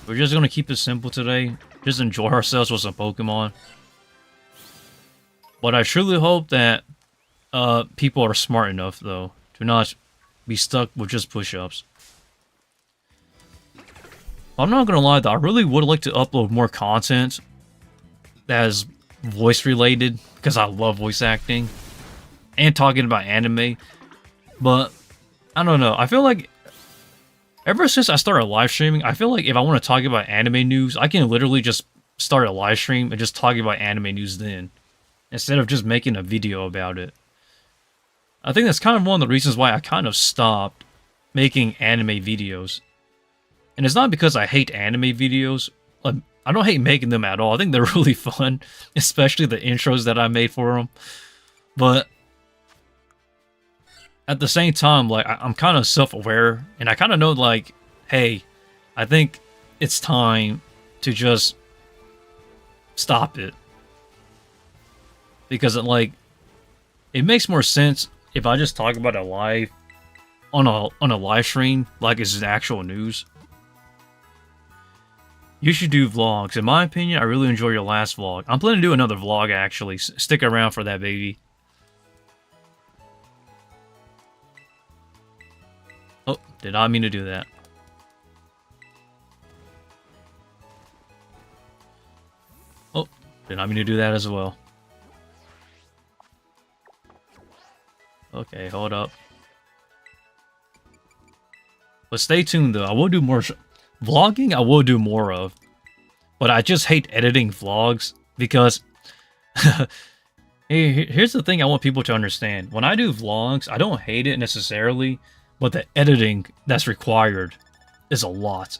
We're just gonna keep it simple today. Just enjoy ourselves with some Pokemon. But I truly hope that people are smart enough, though, to not be stuck with just push-ups. I'm not gonna lie, though, I really would like to upload more content that is voice-related, because I love voice acting, and talking about anime. But I don't know, I feel like ever since I started live streaming, I feel like if I want to talk about anime news, I can literally just start a live stream and just talk about anime news then, instead of just making a video about it. I think that's kind of one of the reasons why I kind of stopped making anime videos. And it's not because I hate anime videos. Like, I don't hate making them at all. I think they're really fun, especially the intros that I made for them. But at the same time, like, I'm kind of self-aware, and I kind of know, like, hey, I think it's time to just stop it. Because, it makes more sense if I just talk about it live, on a live stream, like it's actual news. You should do vlogs. In my opinion, I really enjoyed your last vlog. I'm planning to do another vlog, actually. Stick around for that, baby. Oh, did not mean to do that. Oh, did not mean to do that as well. Okay, hold up. But stay tuned, though. I will do more... Vlogging, I will do more of. But I just hate editing vlogs, because... Here's the thing I want people to understand. When I do vlogs, I don't hate it necessarily, but the editing that's required is a lot.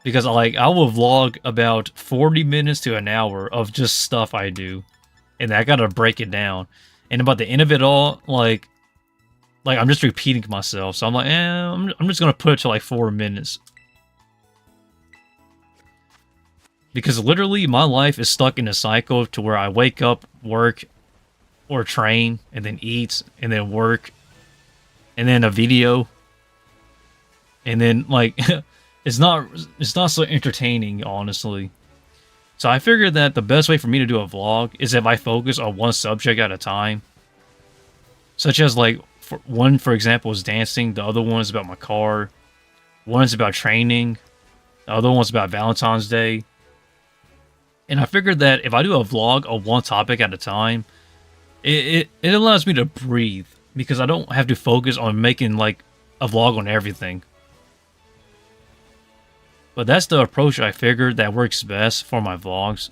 Because like I will vlog about 40 minutes to an hour of just stuff I do. And I gotta break it down. And about the end of it all, like I'm just repeating myself. So I'm like, I'm just gonna put it to like 4 minutes. Because literally my life is stuck in a cycle to where I wake up, work, or train, and then eat, and then work, and then a video. And then like it's not so entertaining, honestly. So I figured that the best way for me to do a vlog is if I focus on one subject at a time. Such as like one, for example, is dancing, the other one is about my car, one is about training, the other one's about Valentine's Day. And I figured that if I do a vlog on one topic at a time, it allows me to breathe because I don't have to focus on making like a vlog on everything. But that's the approach I figured that works best for my vlogs.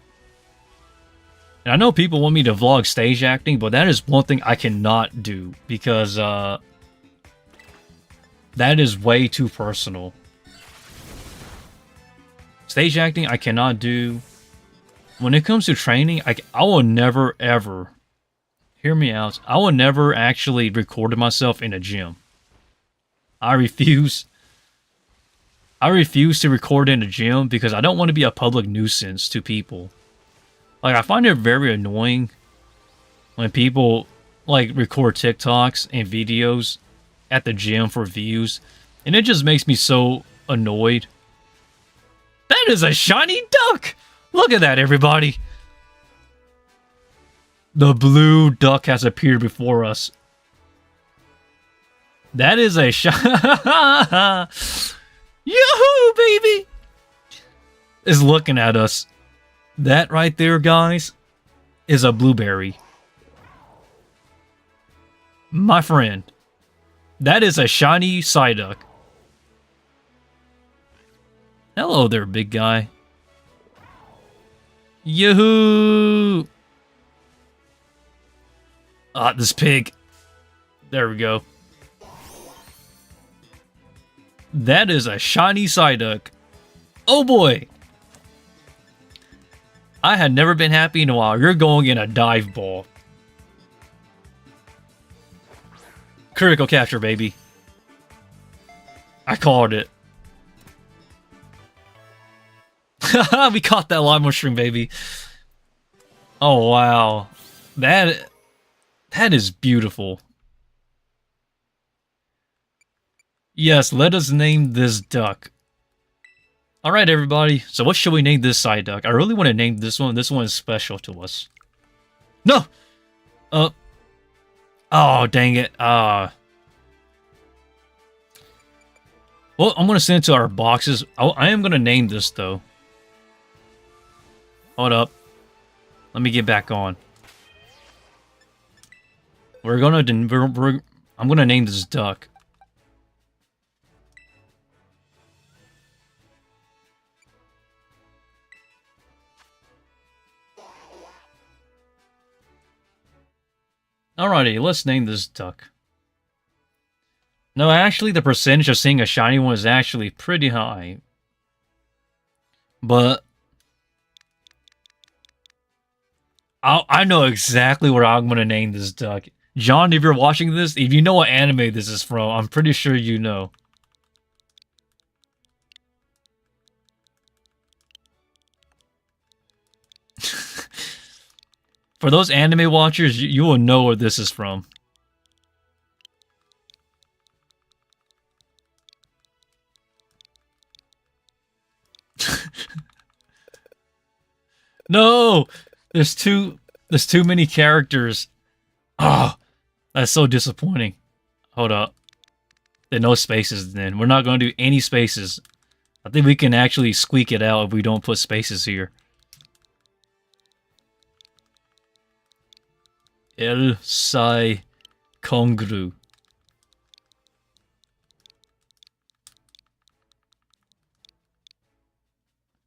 And I know people want me to vlog stage acting, but that is one thing I cannot do because that is way too personal. Stage acting I cannot do. When it comes to training, I will never ever, hear me out, I will never actually record myself in a gym. I refuse to record in a gym because I don't want to be a public nuisance to people. Like, I find it very annoying when people, like, record TikToks and videos at the gym for views. And it just makes me so annoyed. That is a shiny duck! Look at that, everybody! The blue duck has appeared before us. That is a Yahoo, baby! Is looking at us. That right there, guys, is a blueberry. My friend. That is a shiny Psyduck. Hello there, big guy. Yahoo! Ah, this pig. There we go. That is a shiny Psyduck. Oh boy! I had never been happy in a while. You're going in a dive ball. Critical capture, baby. I called it. We caught that lava mushroom, baby. Oh, wow. That is beautiful. Yes, let us name this duck. Alright, everybody. So what should we name this Psyduck? I really want to name this one. This one is special to us. No! Oh, dang it. Well, I'm going to send it to our boxes. I am going to name this, though. Hold up. Let me get back on. I'm going to name this duck. Alrighty, let's name this duck. No, actually, the percentage of seeing a shiny one is actually pretty high. But I know exactly what I'm going to name this duck. John, if you're watching this, if you know what anime this is from, I'm pretty sure you know. For those anime watchers, you will know where this is from. No! There's too many characters. Oh, that's so disappointing. Hold up. There are no spaces then. We're not going to do any spaces. I think we can actually squeak it out if we don't put spaces here. El Sai Kongru.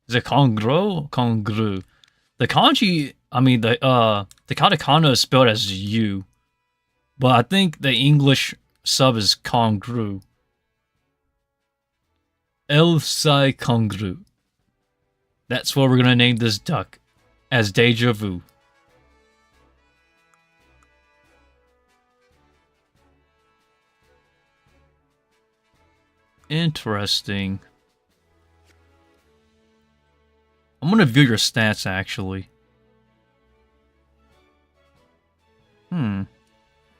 Is it Kongro? Kongru. The kanji, I mean, the katakana is spelled as U. But I think the English sub is Kongru. El Sai Kongru. That's what we're gonna name this duck, as Deja Vu. Interesting. I'm gonna view your stats, actually.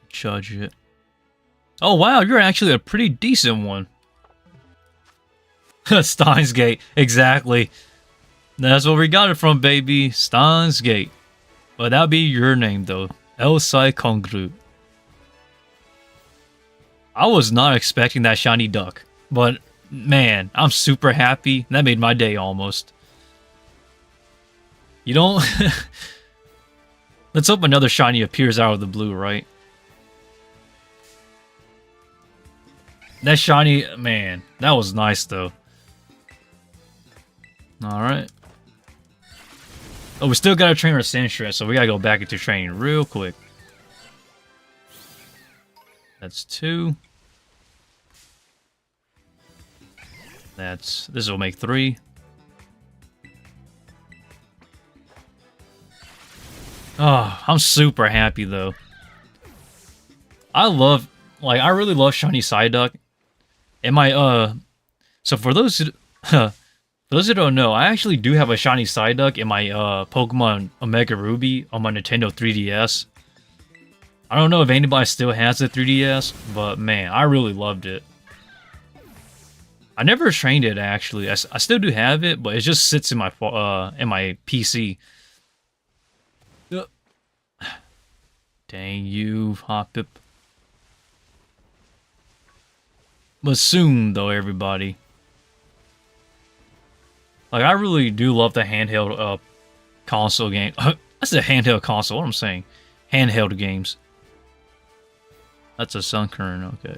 Judge it. Oh, wow, you're actually a pretty decent one. Steins Gate, exactly. That's where we got it from, baby. Steins Gate. But that'd be your name, though. Elsai Kongru. I was not expecting that shiny duck. But, man, I'm super happy. That made my day, almost. You don't... Let's hope another shiny appears out of the blue, right? That shiny... Man, that was nice, though. Alright. Oh, we still gotta train our Sentret, so we gotta go back into training real quick. That's 2. This will make 3. Oh, I'm super happy though. I really love shiny Psyduck. And my so for those who don't know, I actually do have a shiny Psyduck in my Pokemon Omega Ruby on my Nintendo 3DS. I don't know if anybody still has the 3DS, but man, I really loved it. I never trained it actually. I still do have it, but it just sits in my PC. Dang you, Hoppip. But soon, though, everybody. Like, I really do love the handheld console game. I said handheld console, what I'm saying. Handheld games. That's a Sunkern, okay.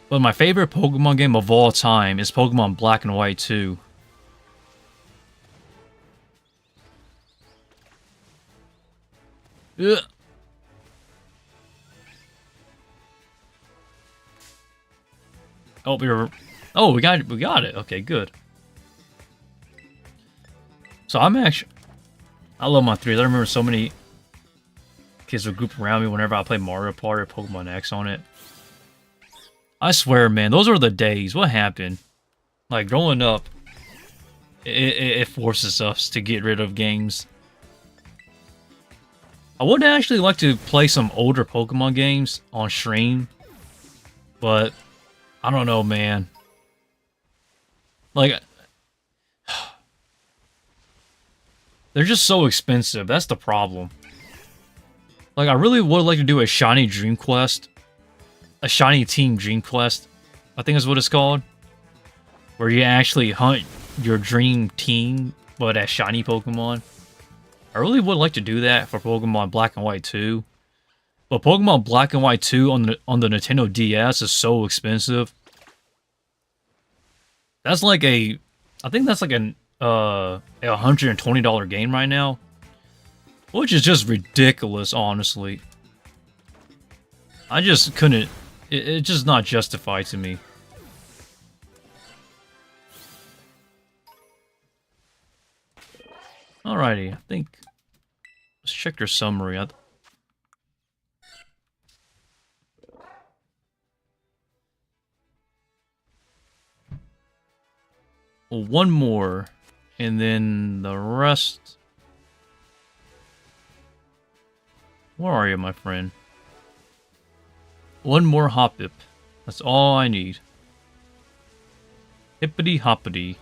But my favorite Pokemon game of all time is Pokemon Black and White 2. Ugh. Oh, we got it. Okay, good. So I love my 3s. I remember so many kids would group around me whenever I play Mario Party or Pokemon X on it. I swear, man, those were the days. What happened? Like, growing up, it forces us to get rid of games. I would actually like to play some older Pokemon games on stream, but I don't know, man. Like, they're just so expensive. That's the problem. Like, I really would like to do a Shiny Dream Quest. A Shiny Team Dream Quest, I think is what it's called. Where you actually hunt your dream team, but as shiny Pokemon. I really would like to do that for Pokemon Black and White 2. But Pokemon Black and White 2 on the Nintendo DS is so expensive. That's like I think that's like a $120 game right now. Which is just ridiculous, honestly. I just couldn't... It's just not justified to me. Alrighty, I think... Let's check your summary. Well, one more, and then the rest... Where are you, my friend? One more Hoppip. That's all I need. Hippity hoppity.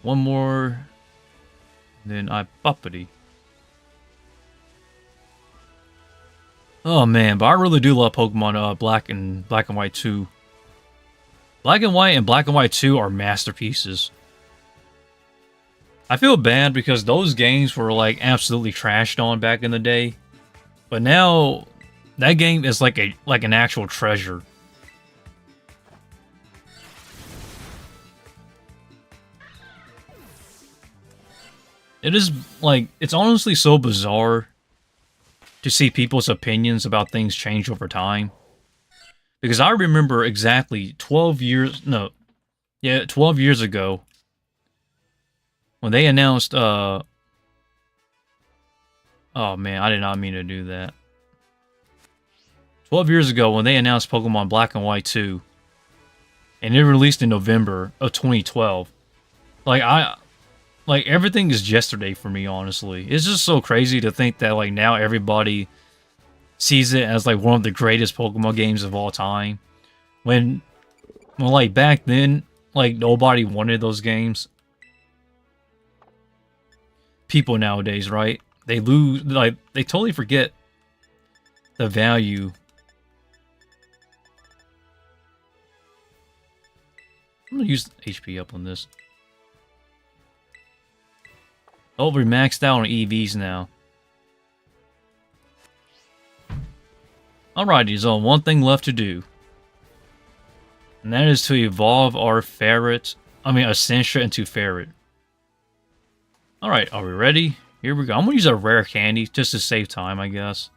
One more... Then I boppity. Oh man, but I really do love Pokemon Black and White 2. Black and White and Black and White 2 are masterpieces. I feel bad because those games were like absolutely trashed on back in the day. But now that game is like an actual treasure. It is like, it's honestly so bizarre to see people's opinions about things change over time. Because I remember exactly 12 years, no, Yeah, 12 years ago. When they announced, oh man, I did not mean to do that. 12 years ago when they announced Pokemon Black and White 2. And it released in November of 2012. Like, everything is yesterday for me, honestly. It's just so crazy to think that, like, now everybody sees it as, like, one of the greatest Pokemon games of all time. When like, back then, like, nobody wanted those games. People nowadays, right? They lose, like, they totally forget the value. I'm gonna use HP up on this. Oh, we're maxed out on EVs now. Alrighty, so one thing left to do. And that is to evolve our Sentret into Furret. Alright, are we ready? Here we go. I'm gonna use a rare candy just to save time, I guess.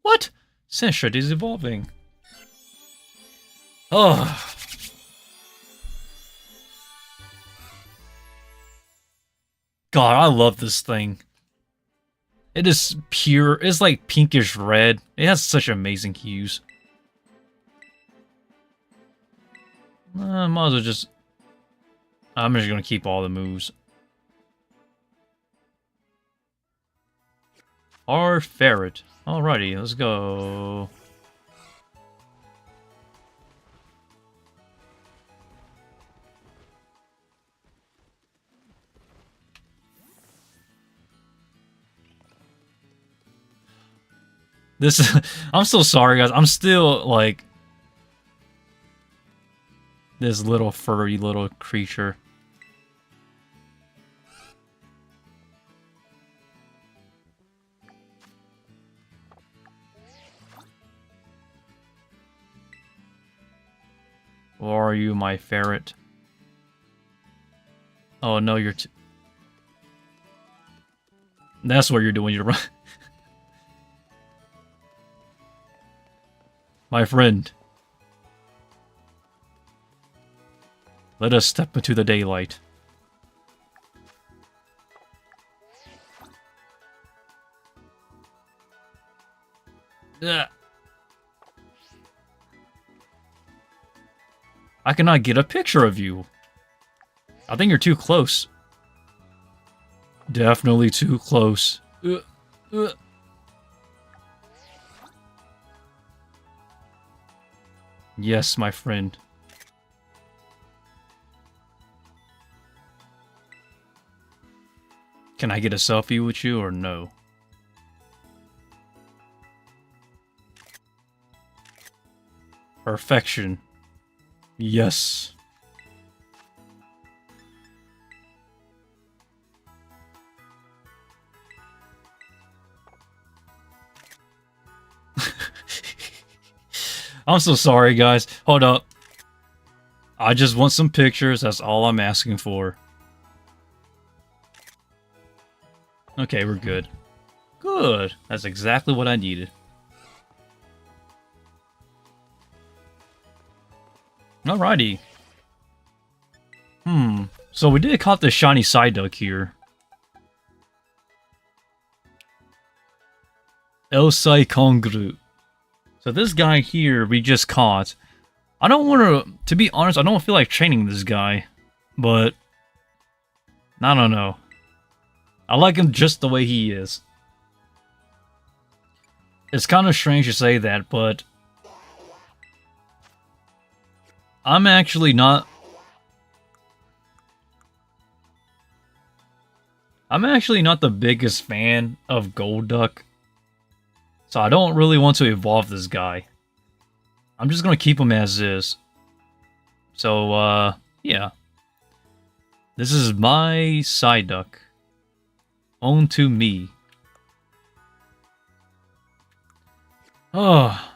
What? Sentret is evolving. Oh. God, I love this thing. It is pure. It's like pinkish red. It has such amazing hues. Might as well just... I'm just gonna keep all the moves. Our Furret. Alrighty, let's go. This is... I'm so sorry, guys. I'm still, like... this little furry little creature. Or are you my Furret? Oh no, you're... That's what you're doing. You're right. My friend. Let us step into the daylight. Ugh. I cannot get a picture of you. I think you're too close. Definitely too close. Yes, my friend. Can I get a selfie with you or no? Perfection. Yes. I'm so sorry, guys. Hold up. I just want some pictures. That's all I'm asking for. Okay, we're good. Good. That's exactly what I needed. Alrighty. So we did caught the shiny Psyduck here. Elsai Kongru. So this guy here we just caught. I don't want to be honest, I don't feel like training this guy. But, I don't know. I like him just the way he is. It's kind of strange to say that, but... I'm actually not the biggest fan of Golduck. So I don't really want to evolve this guy. I'm just gonna keep him as is. So, yeah. This is my Psyduck. Own to me. Oh.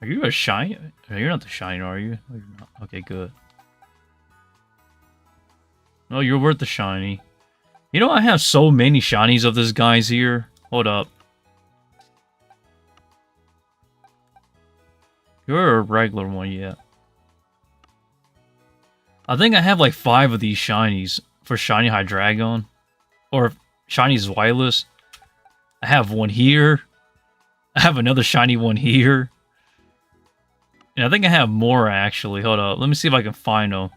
Are you a shiny? You're not the shiny, are you? No, you're not. Okay, good. Oh, you're worth the shiny. You know, I have so many shinies of this guy's here. Hold up. You're a regular one, yeah. I think I have like 5 of these shinies for Shiny Hydreigon. Or Shiny Zweilous. I have one here. I have another shiny one here. And I think I have more actually. Hold up. Let me see if I can find them.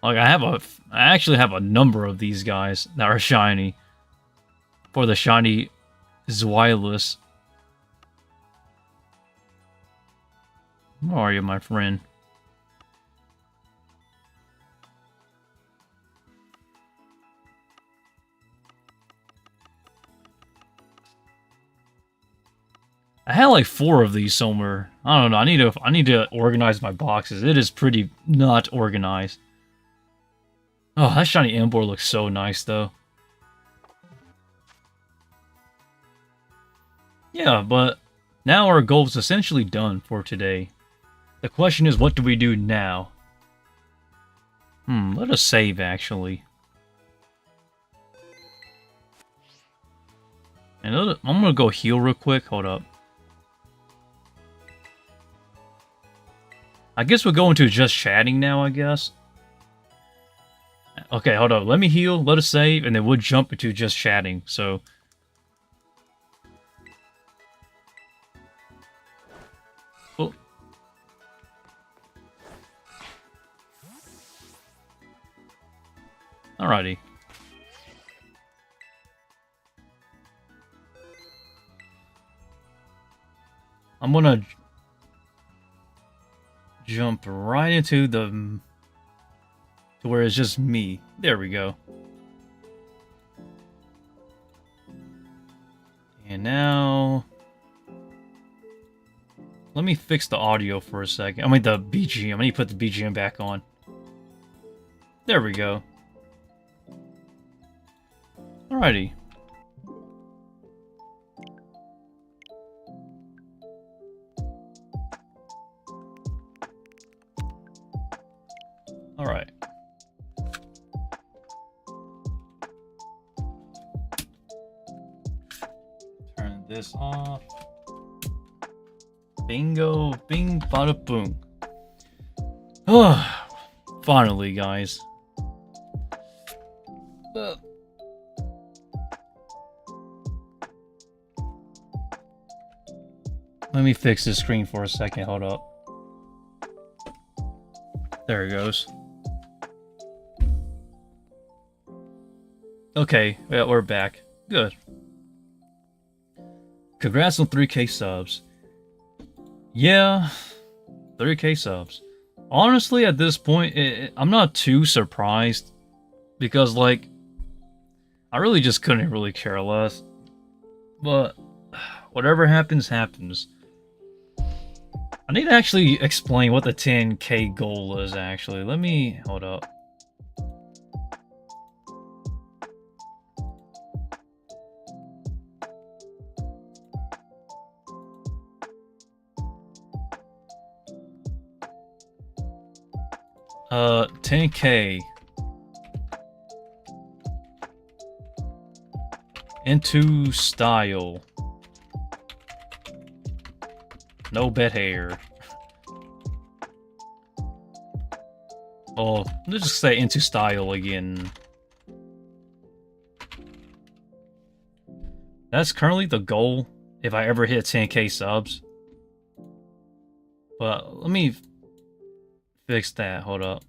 Like I actually have a number of these guys that are shiny. For the Shiny Zweilous. Where are you, my friend? I had like 4 of these somewhere. I don't know. I need to organize my boxes. It is pretty not organized. Oh, that shiny Emboar looks so nice though. Yeah, but now our goal is essentially done for today. The question is, what do we do now? Let us save actually. And I'm gonna go heal real quick. Hold up. I guess we'll go into just chatting now, I guess. Okay, hold on. Let me heal, let us save, and then we'll jump into just chatting, so... Oh. Alrighty. I'm gonna... jump right into the... to where it's just me. There we go. And now... let me fix the audio for a second. I mean the BGM. I need to put the BGM back on. There we go. Alrighty. Alright. Turn this off. Bingo, bing, bada boom. Oh, finally, guys. Let me fix this screen for a second. Hold up. There it goes. Okay, yeah, we're back. Good. Congrats on 3K subs. Yeah, 3K subs. Honestly, at this point, I'm not too surprised. Because, like, I really just couldn't really care less. But, whatever happens, happens. I need to actually explain what the 10K goal is, actually. Let me... hold up. Uh, 10K. Into style. No bed hair. Oh, let's just say into style again. That's currently the goal if I ever hit 10K subs. But let me fix that. Hold up.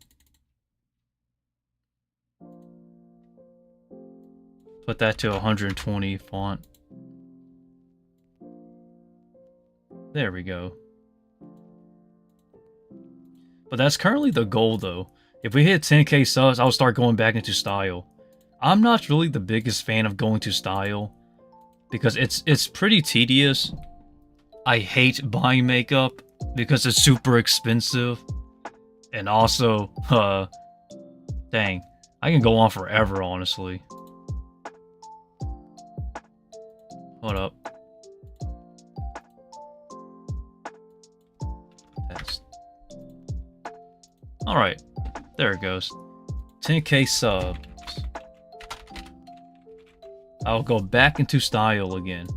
Put that to 120 font. There we go. But that's currently the goal though. If we hit 10K subs, I'll start going back into style. I'm not really the biggest fan of going to style because it's pretty tedious. I hate buying makeup because it's super expensive. And also, dang, I can go on forever, honestly. Hold up. That's... alright. There it goes. 10k subs. I'll go back into style again.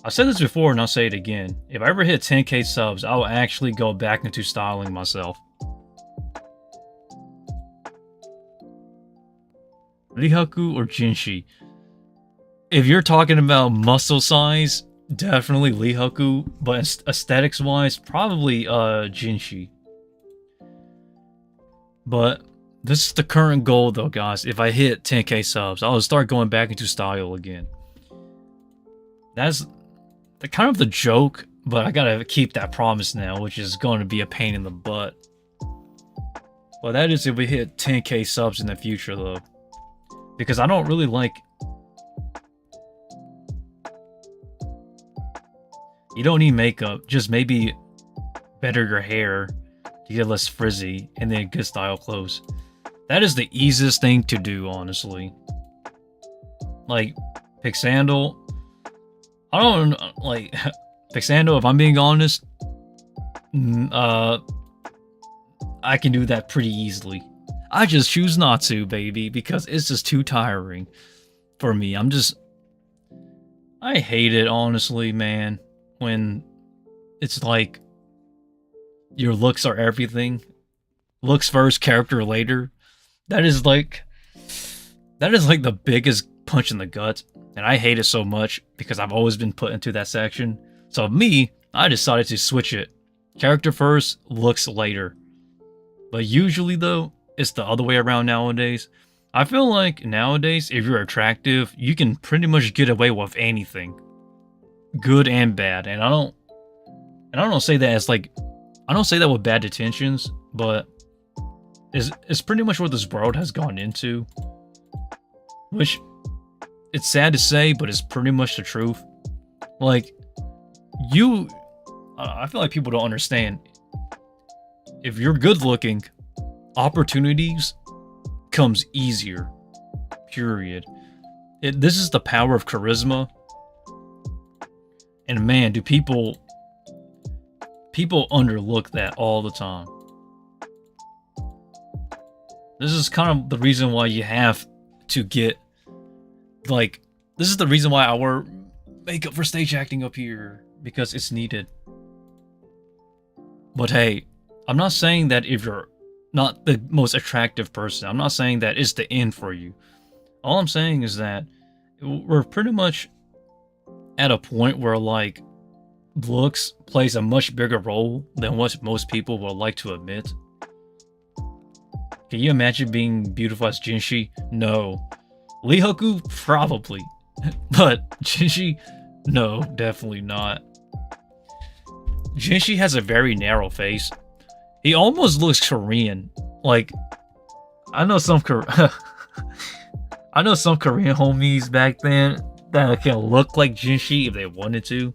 I said this before and I'll say it again. If I ever hit 10k subs, I'll actually go back into styling myself. Rihaku or Jinshi? If you're talking about muscle size, definitely Rihaku, but aesthetics wise, probably Jinshi. But this is the current goal though, guys. If I hit 10k subs, I'll start going back into style again. That's kind of the joke, but I gotta keep that promise now, which is going to be a pain in the butt. Well, that is if we hit 10k subs in the future though. Because I don't really like... You don't need makeup, just maybe better your hair to get less frizzy, and then good style clothes. That is the easiest thing to do, honestly. Like, Pixandle... I don't... Like, Pixandle, if I'm being honest... I can do that pretty easily. I just choose not to, baby, because it's just too tiring for me. I hate it, honestly, man, when it's like your looks are everything. Looks first, character later. That is like the biggest punch in the gut, and I hate it so much because I've always been put into that section. So me, I decided to switch it. Character first, looks later. But usually, though, it's the other way around nowadays. I feel like nowadays, if you're attractive, you can pretty much get away with anything. Good and bad. And I don't say that as like... I don't say that with bad intentions, but it's pretty much what this world has gone into. Which, it's sad to say, but it's pretty much the truth. Like, I feel like people don't understand. If you're good looking, opportunities comes easier. Period. This is the power of charisma. And man, do people underlook that all the time. This is kind of the reason why you have to get, like, this is the reason why I wear makeup for stage acting up here, because it's needed. But hey, I'm not saying that if you're not the most attractive person, I'm not saying that it's the end for you. All I'm saying is that we're pretty much at a point where, like, looks plays a much bigger role than what most people would like to admit. Can you imagine being beautiful as Jinshi? No. Rihaku? Probably. But Jinshi? No, definitely not. Jinshi has a very narrow face. He almost looks Korean. Like, I know some I know some Korean homies back then that can look like Jinshi if they wanted to.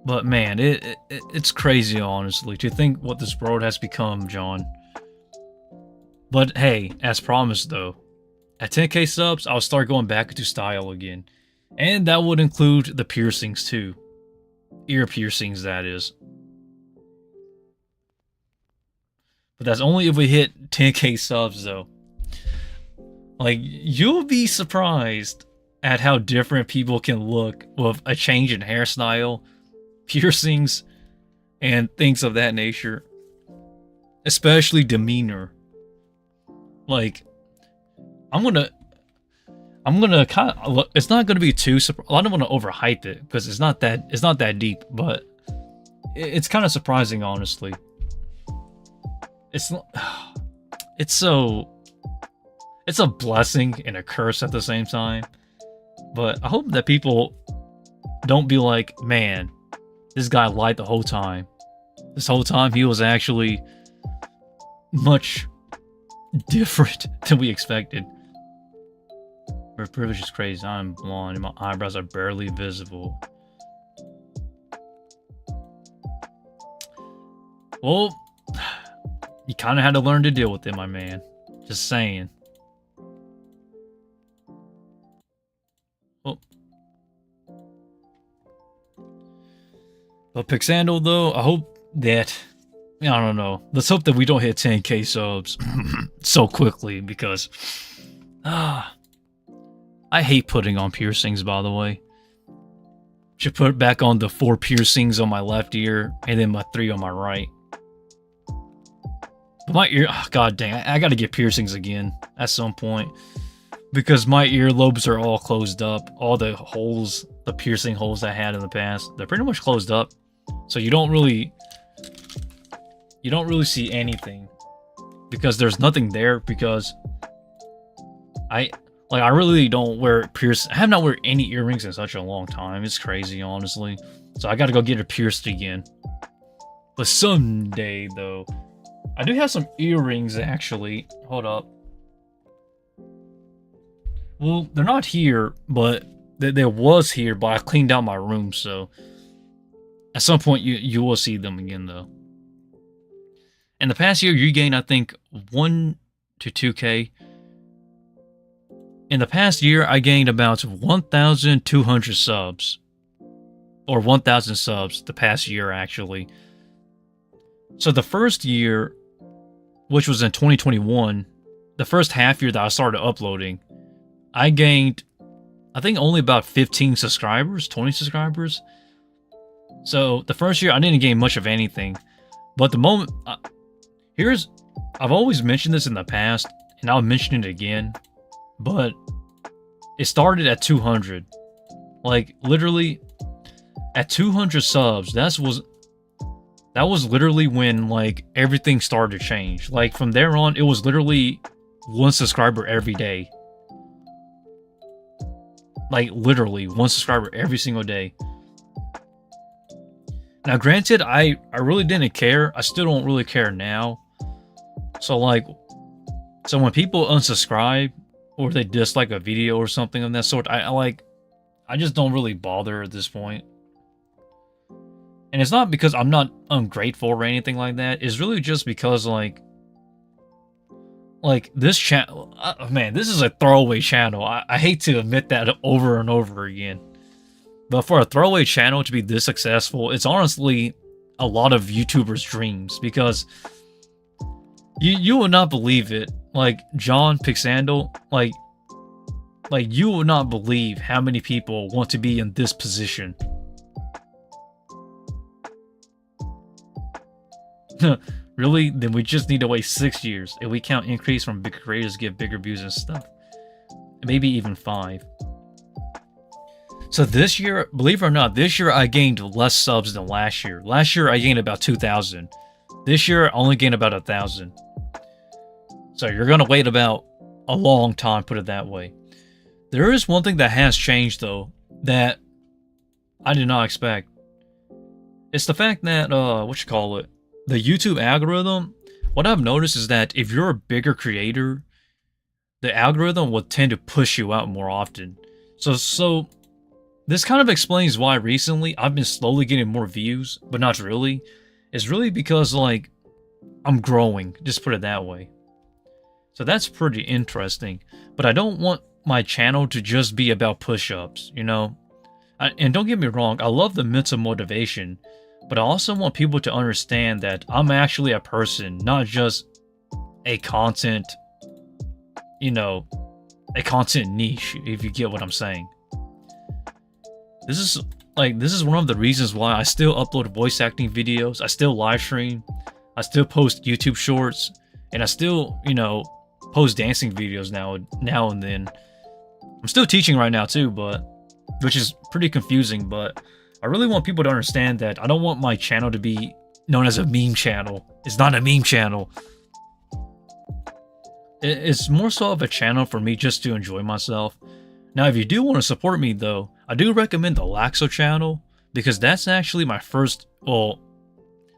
But man, it's crazy, honestly, to think what this world has become, John. But hey, as promised though, at 10k subs, I'll start going back into style again. And that would include the piercings too. Ear piercings, that is. But that's only if we hit 10k subs though. Like, you'll be surprised at how different people can look with a change in hairstyle, piercings, and things of that nature. Especially demeanor. Like, I'm gonna kind of, it's not gonna be too, I don't want to overhype it because it's not that deep, but it's kind of surprising, honestly. It's a blessing and a curse at the same time. But I hope that people don't be like, man, this guy lied the whole time. This whole time he was actually much different than we expected. Her privilege is crazy. I'm blonde and my eyebrows are barely visible. Well, you kind of had to learn to deal with it, my man. Just saying. Oh. But Pixandle, though, I hope that I don't know. Let's hope that we don't hit 10k subs so quickly because I hate putting on piercings, by the way. Should put back on the 4 piercings on my left ear and then my 3 on my right. But my ear, oh, god dang, I gotta get piercings again at some point. Because my earlobes are all closed up. All the holes, the piercing holes I had in the past, they're pretty much closed up. So you don't really see anything. Because there's nothing there because I really don't wear I have not wear any earrings in such a long time. It's crazy, honestly. So I gotta go get it pierced again. But someday, though, I do have some earrings, actually. Hold up. Well, they're not here, but there was here, but I cleaned out my room, so... At some point, you will see them again, though. In the past year, you gained, I think, 1 to 2k. In the past year, I gained about 1,200 subs. Or 1,000 subs the past year, actually. So the first year, which was in 2021, the first half year that I started uploading, I gained, I think, only about 15 subscribers, 20 subscribers. So the first year, I didn't gain much of anything. But the moment, I've always mentioned this in the past, and I'll mention it again. But it started at 200. Like, literally, at 200 subs, that was literally when, like, everything started to change. Like, from there on, it was literally 1 subscriber every day. Like, literally, 1 subscriber every single day. Now, granted, I really didn't care. I still don't really care now. So, like, so when people unsubscribe, or they dislike a video or something of that sort, I just don't really bother at this point. And it's not because I'm not ungrateful or anything like that. It's really just because, like this channel, man, this is a throwaway channel. I hate to admit that over and over again. But for a throwaway channel to be this successful, it's honestly a lot of YouTubers' dreams. Because you will not believe it. Like, John Pixandle, like you will not believe how many people want to be in this position. Really? Then we just need to wait 6 years. If we count increase from bigger creators get bigger views and stuff. Maybe even 5. So this year, believe it or not, this year I gained less subs than last year. Last year I gained about 2,000. This year I only gained about 1,000. So you're gonna wait about a long time, put it that way. There is one thing that has changed, though, that I did not expect. It's the fact that, the YouTube algorithm, what I've noticed is that if you're a bigger creator, the algorithm will tend to push you out more often. So this kind of explains why recently I've been slowly getting more views, but not really. It's really because, like, I'm growing, just put it that way. So that's pretty interesting. But I don't want my channel to just be about push-ups, you know? And don't get me wrong, I love the mental motivation, but I also want people to understand that I'm actually a person, not just a content, you know, a content niche, if you get what I'm saying. This is one of the reasons why I still upload voice acting videos, I still live stream, I still post YouTube shorts, and I still, you know, post dancing videos now and then. I'm still teaching right now too, which is pretty confusing, but I really want people to understand that I don't want my channel to be known as a meme channel. It's not a meme channel. It's more so of a channel for me just to enjoy myself. Now, if you do want to support me, though, I do recommend the Laxo channel, because that's actually my first, well,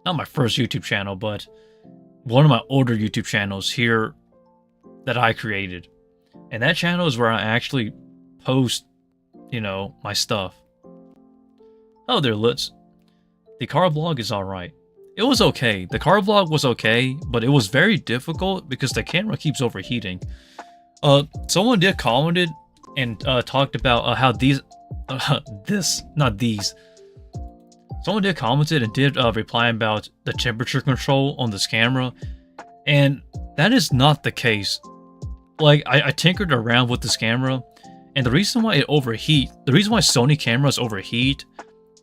not my first YouTube channel, but one of my older YouTube channels here that I created. And that channel is where I actually post, you know, my stuff. Oh, there, Litz. The car vlog is alright. It was okay. The car vlog was okay, but it was very difficult because the camera keeps overheating. Someone did commented and talked about how these... not these. someone did commented and did reply about the temperature control on this camera, and that is not the case. Like, I tinkered around with this camera, and the reason why the reason why Sony cameras overheat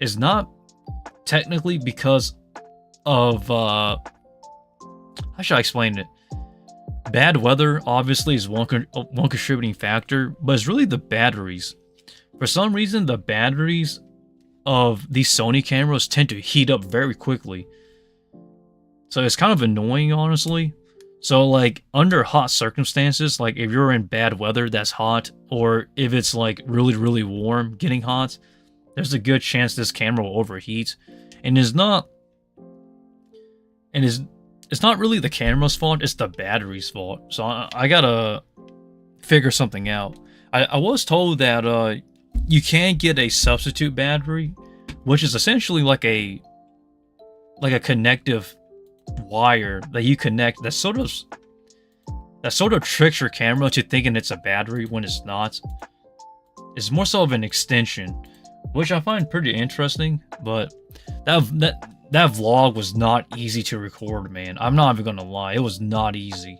is not technically because of, how should I explain it? Bad weather, obviously, is one contributing factor, but it's really the batteries. For some reason, the batteries of these Sony cameras tend to heat up very quickly. So it's kind of annoying, honestly. So, like, under hot circumstances, like if you're in bad weather that's hot, or if it's like really, really warm, getting hot, there's a good chance this camera will overheat. And it's not really the camera's fault, it's the battery's fault. So I gotta figure something out. I was told that you can get a substitute battery, which is essentially like a connective wire that you connect that sort of tricks your camera to thinking it's a battery when it's not. It's more so of an extension, which I find pretty interesting, but that vlog was not easy to record, man. I'm not even gonna lie, it was not easy.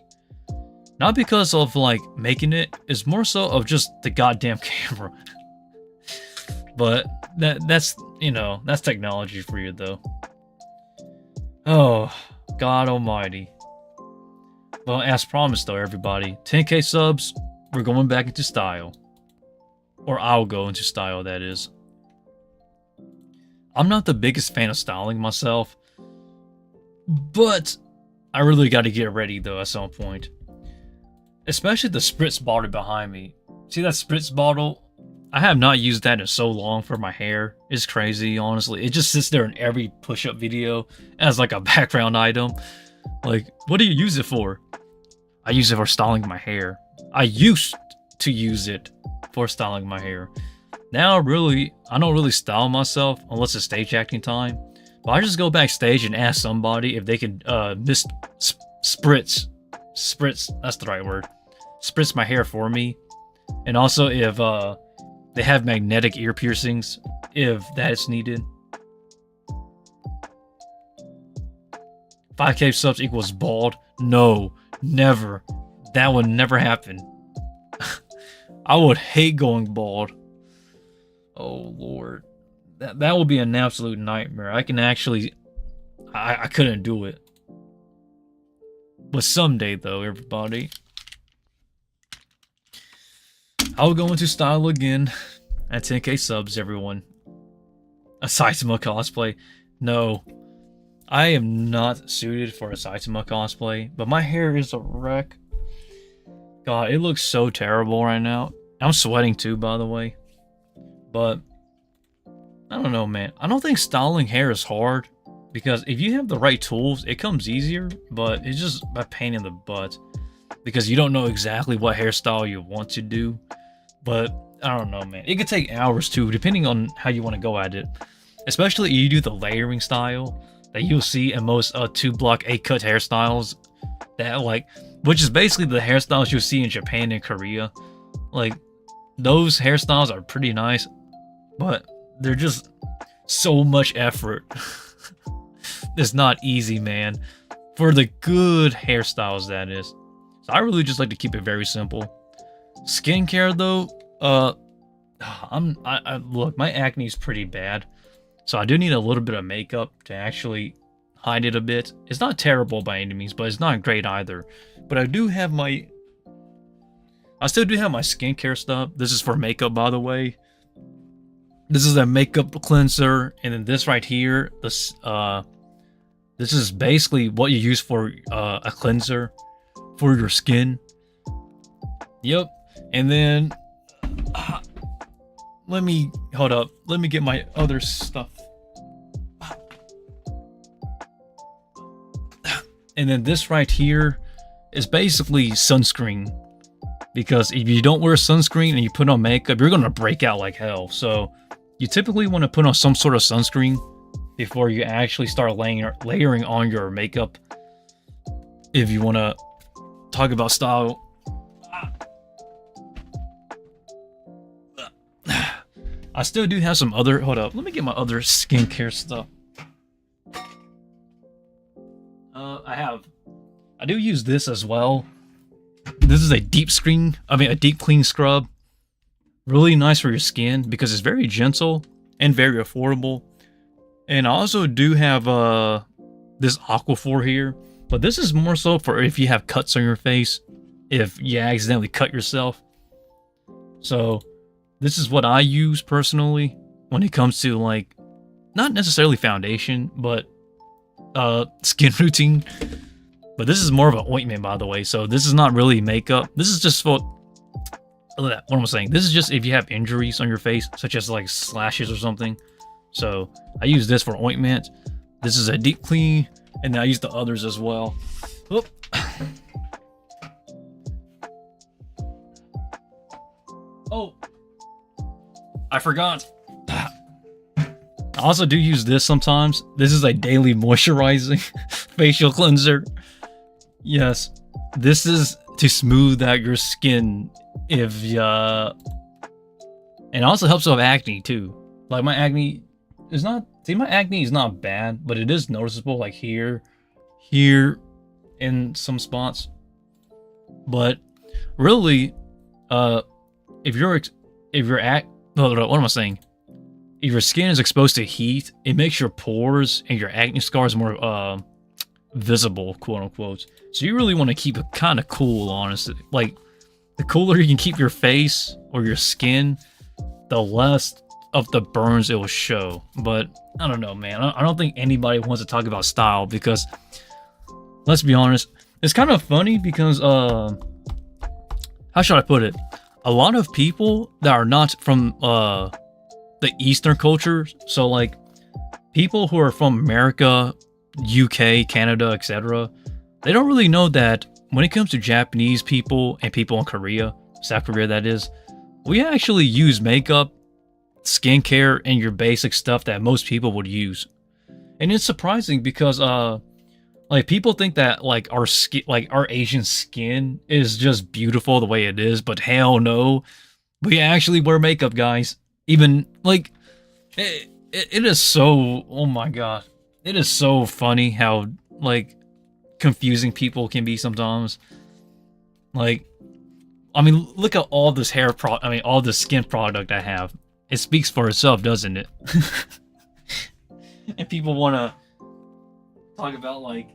Not because of like making it, it's more so of just the goddamn camera. But that's you know, that's technology for you though. Oh, God almighty. Well, as promised though, everybody, 10k subs, we're going back into style. Or I'll go into style, that is. I'm not the biggest fan of styling myself, but I really got to get ready though at some point. Especially the spritz bottle behind me. See that spritz bottle? I have not used that in so long for my hair. It's crazy, honestly. It just sits there in every push-up video as like a background item. Like, what do you use it for? I use it for styling my hair. I used to use it for styling my hair. Now, really, I don't really style myself unless it's stage acting time. But I just go backstage and ask somebody if they can spritz, that's the right word, spritz my hair for me. And also if they have magnetic ear piercings, if that's needed. 5k subs equals bald? No, never. That would never happen. I would hate going bald. Oh Lord, that would be an absolute nightmare. I couldn't do it. But someday though, everybody, I'll go into style again at 10k subs, everyone. A Saitama cosplay? No, I am not suited for a Saitama cosplay, but my hair is a wreck. God, it looks so terrible right now. I'm sweating too, by the way. But I don't know, man. I don't think styling hair is hard, because if you have the right tools, it comes easier, but it's just a pain in the butt because you don't know exactly what hairstyle you want to do. But I don't know, man. It could take hours too, depending on how you want to go at it. Especially if you do the layering style that you'll see in most 2-block 8-cut hairstyles, that like, which is basically the hairstyles you'll see in Japan and Korea. Like, those hairstyles are pretty nice, but they're just so much effort. It's not easy, man. For the good hairstyles, that is. So I really just like to keep it very simple. Skincare though, look, my acne is pretty bad, so I do need a little bit of makeup to actually hide it a bit. It's not terrible by any means, but it's not great either. But I still do have my skincare stuff. This is for makeup, by the way. This is a makeup cleanser, and then this right here, this is basically what you use for a cleanser for your skin. Yep. And then let me get my other stuff. And then this right here is basically sunscreen, because if you don't wear sunscreen and you put on makeup, you're gonna break out like hell. So you typically want to put on some sort of sunscreen before you actually start layering on your makeup, if you want to talk about style. I still do have some other. Hold up, let me get my other skincare stuff. I do use this as well. This is a deep clean scrub. Really nice for your skin because it's very gentle and very affordable. And I also do have this Aquaphor here, but this is more so for if you have cuts on your face, if you accidentally cut yourself. So this is what I use personally when it comes to like, not necessarily foundation, but skin routine. But this is more of an ointment, by the way. So this is not really makeup. This is just for, what am I saying? This is just if you have injuries on your face, such as like slashes or something. So I use this for ointment. This is a deep clean, and I use the others as well. Oop. Oh, I forgot. I also do use this sometimes. This is a daily moisturizing facial cleanser. Yes, this is to smooth out your skin if and it also helps with acne too. Like my acne is not, my acne is not bad, but it is noticeable like here in some spots. But really, if your skin is exposed to heat, it makes your pores and your acne scars more visible, quote unquote. So you really want to keep it kind of cool, honestly. Like, the cooler you can keep your face or your skin, the less of the burns it will show. But I don't know, man. I don't think anybody wants to talk about style because, let's be honest, it's kind of funny because how should I put it? A lot of people that are not from the Eastern culture, so like people who are from America, UK, Canada, etc., they don't really know that when it comes to Japanese people and people in Korea, South Korea that is, we actually use makeup, skincare, and your basic stuff that most people would use. And it's surprising because like people think that like our skin, like our Asian skin is just beautiful the way it is, but hell no. We actually wear makeup, guys. Even like it is so, oh my god. It is so funny how like confusing people can be sometimes. Like, I mean, look at all this all this skin product I have. It speaks for itself, doesn't it? And people want to talk about like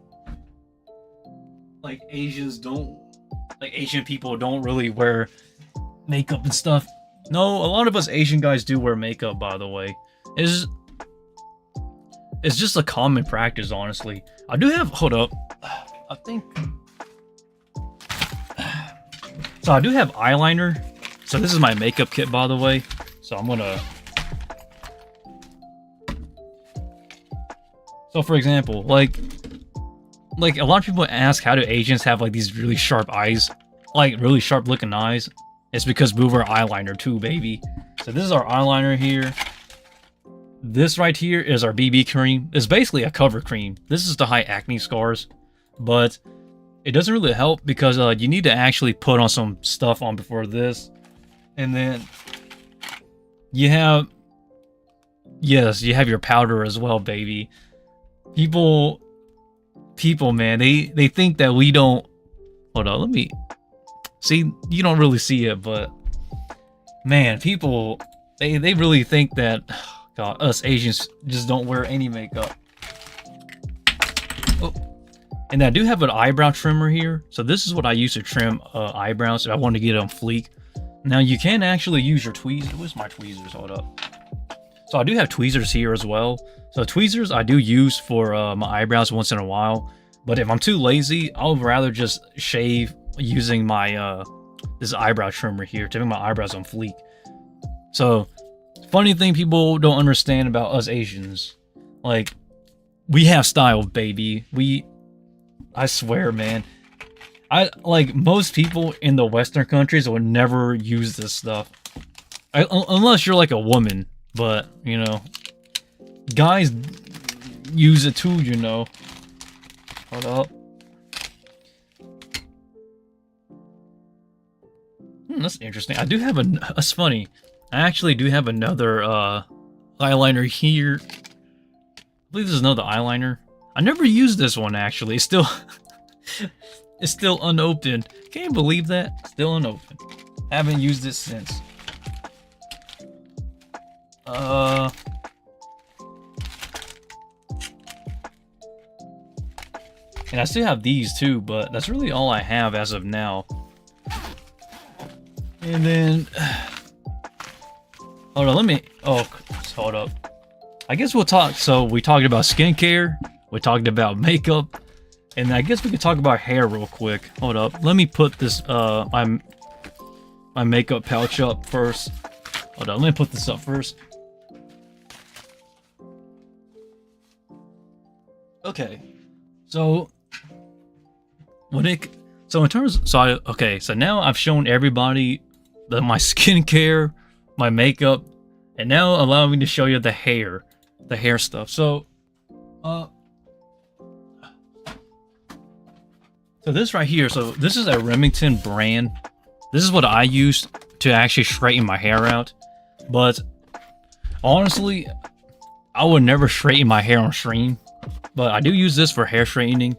Asian people don't really wear makeup and stuff. No, a lot of us Asian guys do wear makeup, by the way. It's just a common practice, honestly. I do have, hold up. I think, so I do have eyeliner. So this is my makeup kit, by the way. So I'm gonna, so for example, like a lot of people ask, how do Asians have like these really sharp eyes, like really sharp looking eyes? It's because we wear eyeliner too, baby. So this is our eyeliner here. This right here is our BB cream. It's basically a cover cream. This is to hide acne scars, but it doesn't really help because you need to actually put on some stuff on before this. And then you have, yes, you have your powder as well, baby. People, man, they think that we don't, hold on, let me, see, you don't really see it, but man, people, they really think that, God, us Asians just don't wear any makeup. Oh. And I do have an eyebrow trimmer here. So this is what I use to trim eyebrows if I want to get it on fleek. Now you can actually use your tweezers. Where's my tweezers? Hold up. So I do have tweezers here as well. So tweezers I do use for my eyebrows once in a while. But if I'm too lazy, I would rather just shave using my this eyebrow trimmer here to make my eyebrows on fleek. So funny thing people don't understand about us Asians, like, we have style, baby. I swear, man. Like most people in the Western countries would never use this stuff, unless you're like a woman. But you know, guys use it too. You know. Hold up. That's interesting. I do have that's funny. I actually do have another eyeliner here. I believe there's another eyeliner. I never used this one actually. It's still it's still unopened. Can you believe that? Still unopened. Haven't used it since. And I still have these too, but that's really all I have as of now. And then hold on, let me hold up. I guess we'll talk. So we talked about skincare, we talked about makeup, and I guess we could talk about hair real quick. Hold up, let me put this my makeup pouch up first. Hold on, let me put this up first. Okay, so so now I've shown everybody my skincare, my makeup, and now allow me to show you the hair stuff. So so this right here, so this is a Remington brand. This is what I use to actually straighten my hair out. But honestly, I would never straighten my hair on stream. But I do use this for hair straightening.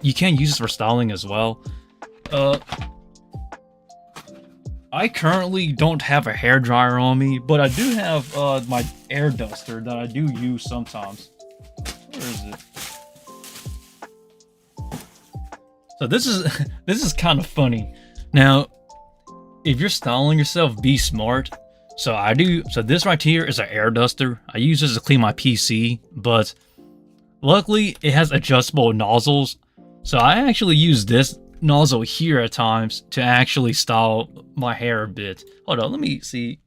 You can use this for styling as well. I currently don't have a hair dryer on me, but I do have my air duster that I do use sometimes. Where is it? So this is kind of funny. Now, if you're styling yourself, be smart. So this right here is an air duster. I use this to clean my PC, but luckily it has adjustable nozzles. So I actually use this nozzle here at times to actually style my hair a bit. Hold on, let me see.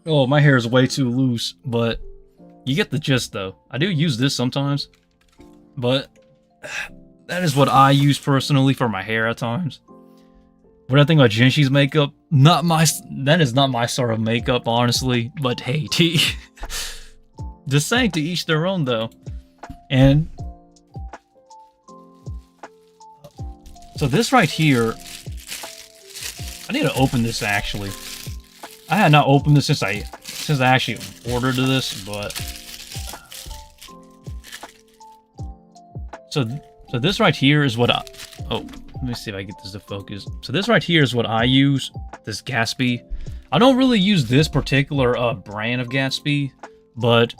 Oh, my hair is way too loose, but you get the gist though. I do use this sometimes, but that is what I use personally for my hair at times. What I think about Genshi's makeup, that is not my sort of makeup, honestly. But hey, just saying, to each their own though. And so this right here, I need to open this actually. I had not opened this since I actually ordered this, but so this right here is what let me see if I get this to focus. So this right here is what I use, this Gatsby. I don't really use this particular brand of Gatsby, but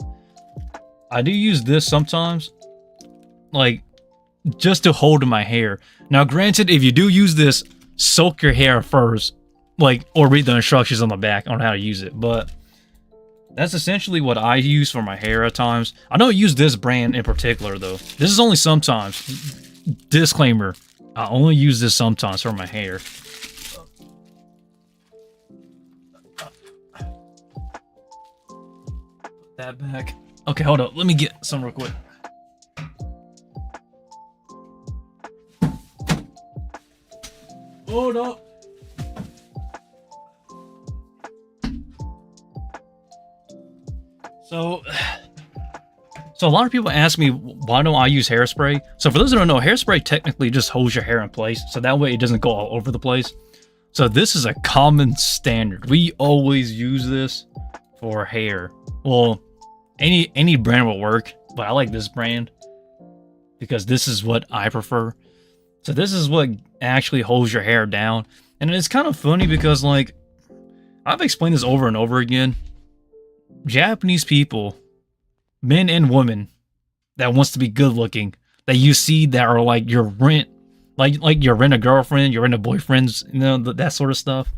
I do use this sometimes, like just to hold my hair. Now granted, if you do use this, soak your hair first, or read the instructions on the back on how to use it, but that's essentially what I use for my hair at times. I don't use this brand in particular though. This is only sometimes. Disclaimer, I only use this sometimes for my hair. Put that back. Okay, hold up. Let me get some real quick. Hold up. So a lot of people ask me, why don't I use hairspray? So for those who don't know, hairspray technically just holds your hair in place, so that way it doesn't go all over the place. So this is a common standard. We always use this for hair. Well, any brand will work, but I like this brand because this is what I prefer. So this is what actually holds your hair down. And it's kind of funny because, like, I've explained this over and over again. Japanese people, men and women, that wants to be good looking, that you see that are like your rent, like your rent a girlfriend, your rent a boyfriends, you know, that sort of stuff.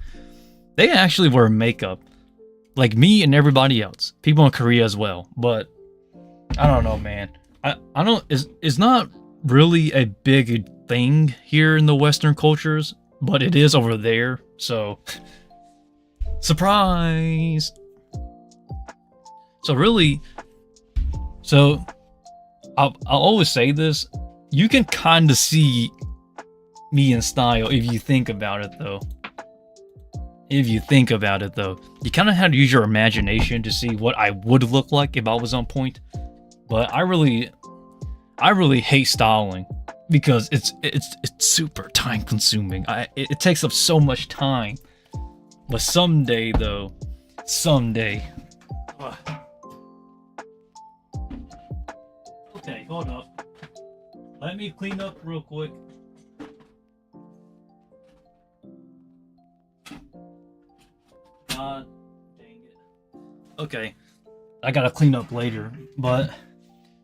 They actually wear makeup, like me and everybody else. People in Korea as well. But I don't know, man. I don't. It's not really a big thing here in the Western cultures, but it is over there. So surprise. So really. So, I'll always say this, you can kind of see me in style if you think about it, though. If you think about it, though, you kind of have to use your imagination to see what I would look like if I was on point. But I really hate styling because it's super time consuming. It takes up so much time. But someday, though, someday. Ugh. Okay, hold up. Let me clean up real quick. God dang it. Okay, I gotta clean up later, but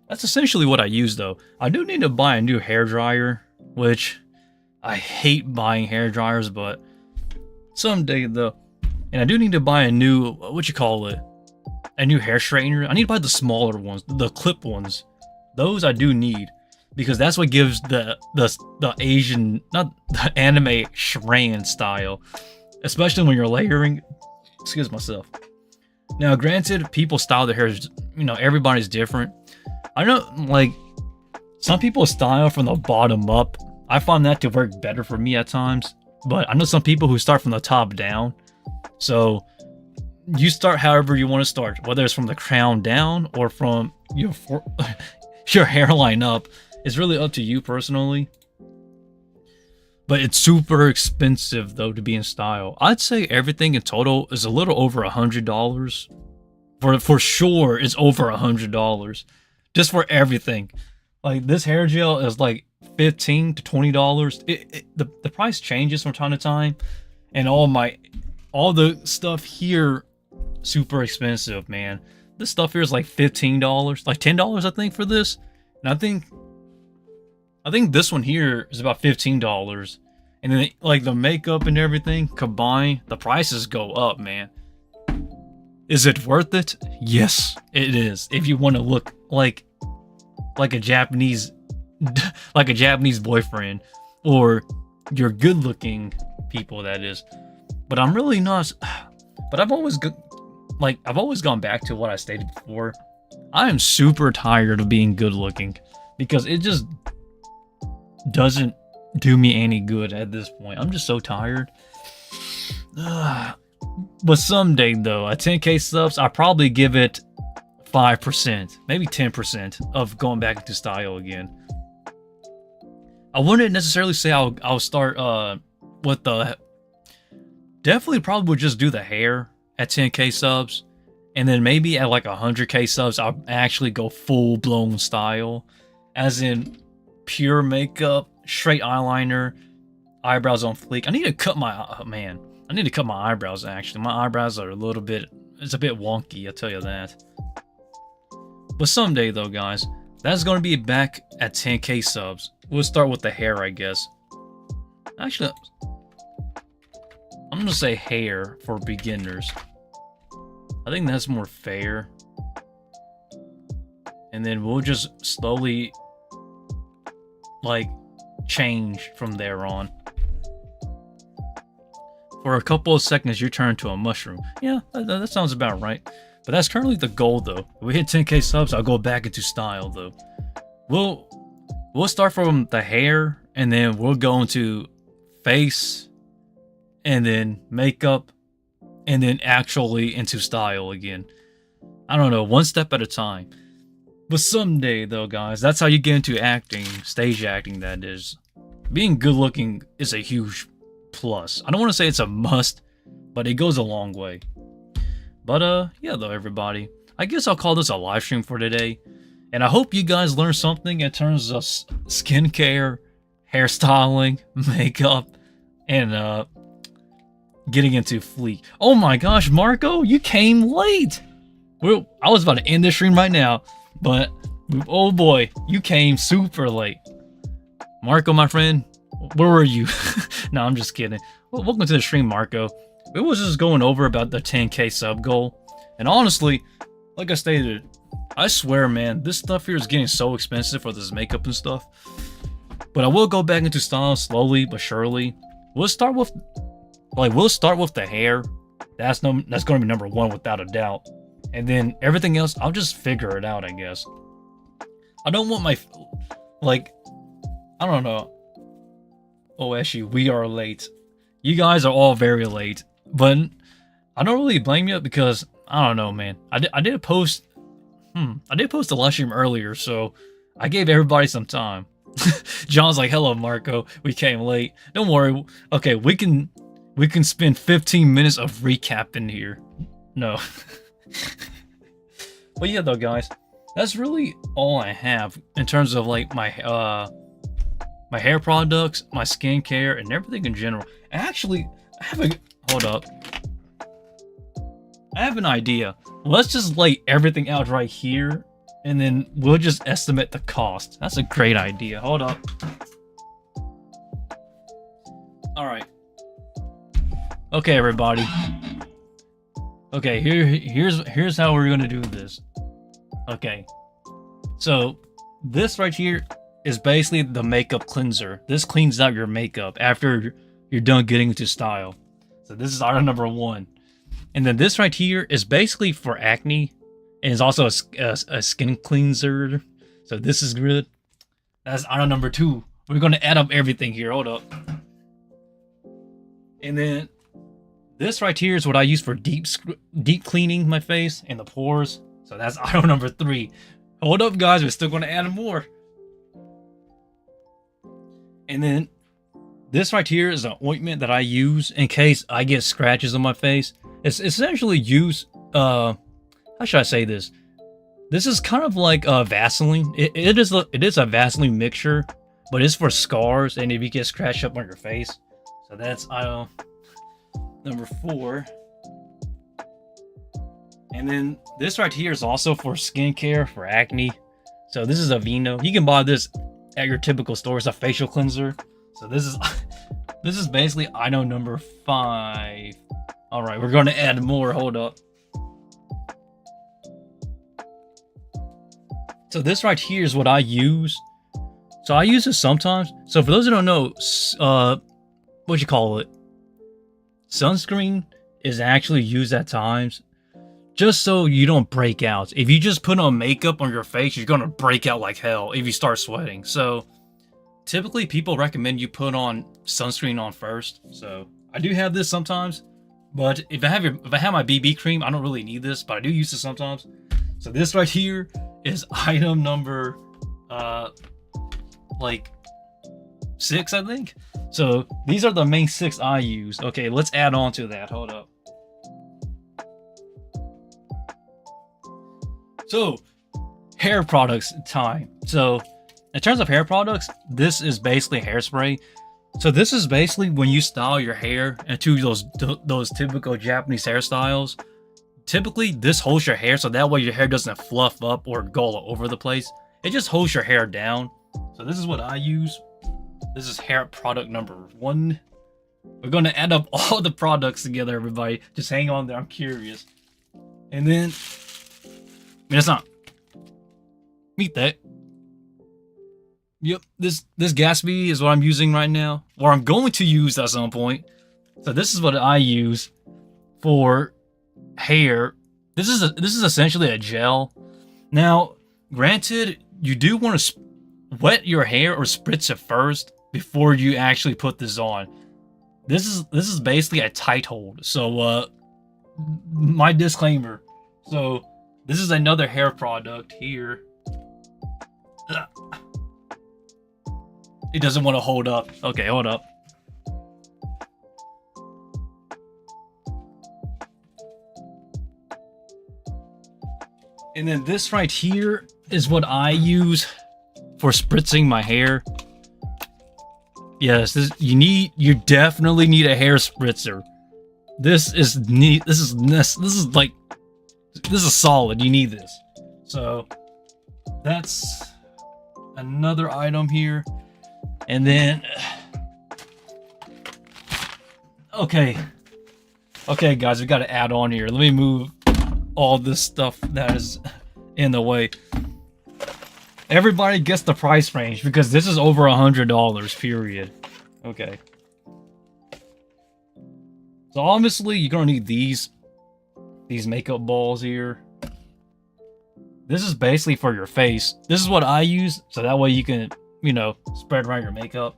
that's essentially what I use though. I do need to buy a new hair dryer, which I hate buying hair dryers, but someday though. And I do need to buy a new, what you call it, a new hair straightener. I need to buy the smaller ones, the clip ones. Those I do need because that's what gives the Asian, not the anime strand style, especially when you're layering. Excuse myself. Now, granted, people style their hair, everybody's different. I know, like, some people style from the bottom up. I find that to work better for me at times. But I know some people who start from the top down. So, you start however you want to start. Whether it's from the crown down or from your hairline up. It's really up to you personally. But it's super expensive, though, to be in style. I'd say everything in total is a little over $100. For sure, it's over $100. Just for everything. Like, this hair gel is like $15 to $20. The price changes from time to time. And all the stuff here, super expensive, man. This stuff here is like $15. Like $10, I think, for this. And I think this one here is about $15. And then, like, the makeup and everything combined, the prices go up, man. Is it worth it? Yes, it is. If you want to look like a Japanese boyfriend, or you're good-looking people, that is. But I'm really not. But I've always gone back to what I stated before. I am super tired of being good-looking because it just doesn't do me any good at this point. I'm just so tired. But someday, though, at 10k subs, I'll probably give it 5%, maybe 10% of going back into style again. I wouldn't necessarily say I'll start with the. Definitely probably would just do the hair at 10k subs, and then maybe at like 100k subs, I'll actually go full blown style, as in pure makeup, straight eyeliner, eyebrows on fleek. I need to cut my I need to cut my eyebrows. Actually, my eyebrows are it's a bit wonky, I'll tell you that. But someday, though, guys, that's going to be back at 10k subs. We'll start with the hair, I guess. Actually, I'm going to say hair for beginners. I think that's more fair. And then we'll just slowly, like, change from there on. For a couple of seconds, you turn to a mushroom. Yeah, that sounds about right. But that's currently the goal, though. If we hit 10k subs, I'll go back into style, though. We'll start from the hair, and then we'll go into face, and then makeup, and then actually into style again. I don't know, one step at a time. But someday, though, guys, that's how you get into acting, stage acting, that is. Being good looking is a huge plus. I don't want to say it's a must, but it goes a long way. But yeah, though, everybody, I guess I'll call this a live stream for today. And I hope you guys learned something in terms of skincare, hairstyling, makeup, and getting into fleek. Oh my gosh, Marco, you came late. Well, I was about to end this stream right now, but oh boy, you came super late. Marco, my friend, where were you? No, I'm just kidding. Well, welcome to the stream, Marco. We was just going over about the 10k sub goal. And honestly, like I stated, I swear, man, this stuff here is getting so expensive for this makeup and stuff. But I will go back into style slowly but surely. We'll start with the hair. That's going to be number one without a doubt. And then everything else, I'll just figure it out, I guess. I don't want my, I don't know. Oh, actually, we are late. You guys are all very late. But I don't really blame you because I don't know, man. I did post I did post a live stream earlier, so I gave everybody some time. John's like, "Hello, Marco. We came late. Don't worry. Okay, we can spend 15 minutes of recapping here." No. But yeah, though, guys, that's really all I have in terms of like my hair products, my skincare, and everything in general. Actually, I have a hold up. I have an idea. Let's just lay everything out right here, and then we'll just estimate the cost. That's a great idea. Hold up. All right. Okay, everybody. Okay, here's how we're gonna do this. Okay. So this right here is basically the makeup cleanser. This cleans out your makeup after you're done getting into style. So this is item number 1. And then this right here is basically for acne, and it's also a skin cleanser. So this is good. That's item number 2. We're gonna add up everything here. Hold up. And then this right here is what I use for deep cleaning my face and the pores. So that's item number 3. Hold up, guys. We're still gonna add more. And then this right here is an ointment that I use in case I get scratches on my face. It's essentially used, how should I say this? This is kind of like Vaseline. It is a Vaseline mixture, but it's for scars and if you get scratched up on your face. So that's number 4. And then this right here is also for skincare, for acne. So this is Aveeno. You can buy this at your typical store. It's a facial cleanser. So this is basically item number 5. All right, we're going to add more. Hold up. So this right here is what I use. So I use this sometimes. So for those who don't know, what you call it, sunscreen is actually used at times just so you don't break out. If you just put on makeup on your face, you're going to break out like hell if you start sweating. So typically people recommend you put on sunscreen on first. So I do have this sometimes, but if I have my BB cream, I don't really need this, but I do use this sometimes. So this right here is item number like 6, I think. So these are the main 6 I use. Okay, let's add on to that. Hold up. So hair products time. So in terms of hair products, this is basically hairspray. So this is basically when you style your hair into those typical Japanese hairstyles. Typically, this holds your hair so that way your hair doesn't fluff up or go all over the place. It just holds your hair down. So this is what I use. This is hair product number 1. We're going to add up all the products together, everybody. Just hang on there. I'm curious. And then, minasan, meet that. Yep, this Gatsby is what I'm using right now, or I'm going to use at some point. So this is what I use for hair. This is essentially a gel. Now, granted, you do want to wet your hair or spritz it first before you actually put this on. This is basically a tight hold. So my disclaimer. So this is another hair product here. It doesn't want to hold up. Okay, hold up. And then this right here is what I use for spritzing my hair. Yes, you definitely need a hair spritzer. This is neat. This is solid. You need this. So that's another item here. And then okay guys, we got to add on here. Let me move all this stuff that is in the way. Everybody gets the price range because this is over $100, period. Okay. So obviously you're gonna need these makeup balls here. This is basically for your face. This is what I use, so that way you can, spread around your makeup.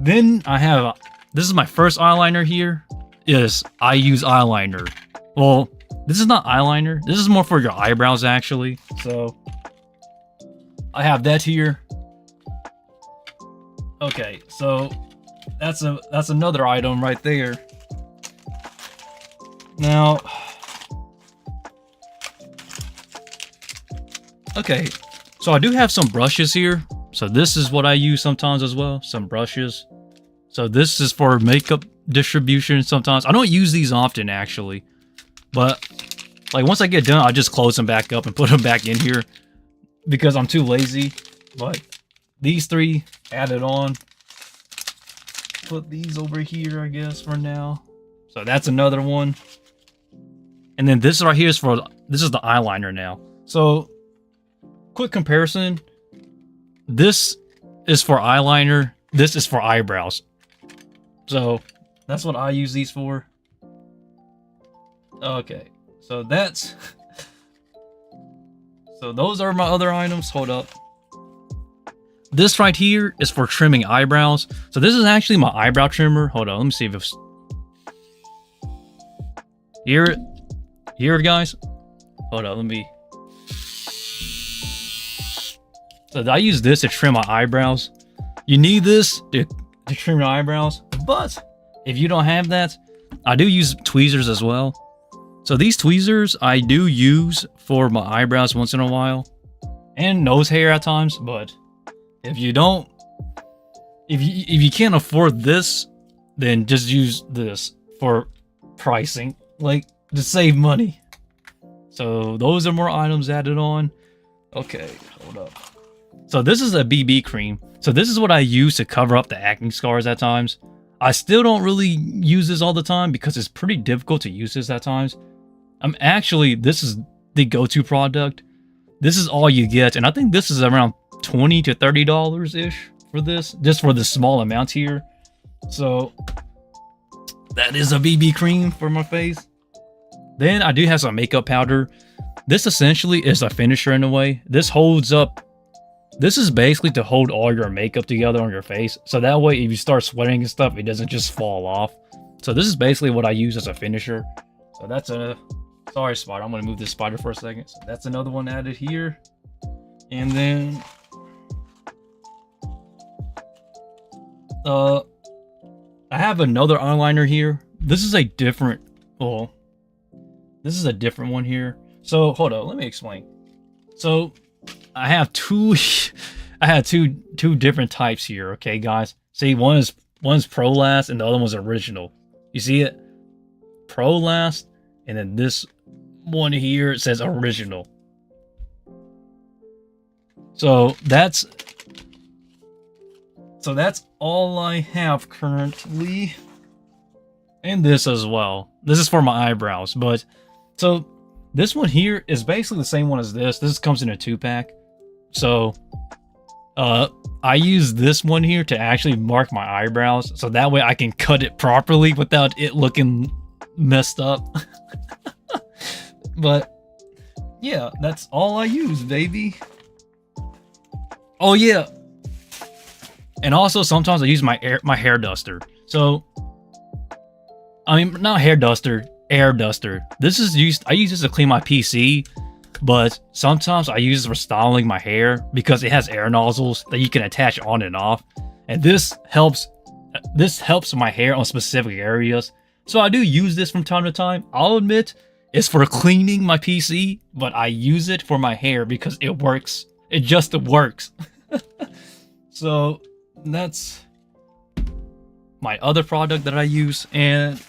Then I have this is my first eyeliner here. Yes, I use eyeliner. Well, this is not eyeliner. This is more for your eyebrows, actually. So, I have that here. Okay, so that's another item right there. Now, okay, so I do have some brushes here. So this is what I use sometimes as well, some brushes. So this is for makeup distribution sometimes. I don't use these often actually, but like once I get done, I just close them back up and put them back in here because I'm too lazy. But these three added on. Put these over here, I guess, for now. So that's another one. And then this right here is this is the eyeliner now. So quick comparison. This is for eyeliner. This is for eyebrows. So that's what I use these for. Okay, so that's... So those are my other items. Hold up. This right here is for trimming eyebrows. So this is actually my eyebrow trimmer. Hold on, let me see if it's... Here, guys. Hold on, let me... So I use this to trim my eyebrows. You need this to trim your eyebrows. But if you don't have that, I do use tweezers as well. So these tweezers I do use for my eyebrows once in a while. And nose hair at times. But if you don't... If you can't afford this, then just use this for pricing. Like, to save money. So those are more items added on. Okay, hold up. So this is a BB cream. So this is what I use to cover up the acne scars at times. I still don't really use this all the time because it's pretty difficult to use this at times. Actually, this is the go-to product. This is all you get. And I think this is around $20 to $30-ish for this. Just for the small amount here. So that is a BB cream for my face. Then I do have some makeup powder. This essentially is a finisher in a way. This holds up. This is basically to hold all your makeup together on your face. So that way, if you start sweating and stuff, it doesn't just fall off. So this is basically what I use as a finisher. So that's a... Sorry, spider. I'm going to move this spider for a second. So that's another one added here. And then... I have another eyeliner here. This is a different... Well, this is a different one here. So, hold on. Let me explain. So... I have two different types here, okay, guys? See, one's Pro Last and the other one's original. You see it? Pro Last, and then this one here it says original. So that's all I have currently. And this as well. This is for my eyebrows, but so this one here is basically the same one as this. This comes in a 2-pack. So, I use this one here to actually mark my eyebrows. So that way I can cut it properly without it looking messed up. But, yeah, that's all I use, baby. Oh, yeah. And also, sometimes I use my hair duster. So, I mean, not hair duster, air duster. I use this to clean my PC. But sometimes I use it for styling my hair because it has air nozzles that you can attach on and off. And this helps my hair on specific areas. So I do use this from time to time. I'll admit it's for cleaning my PC, but I use it for my hair because it works. It just works. So that's my other product that I use. And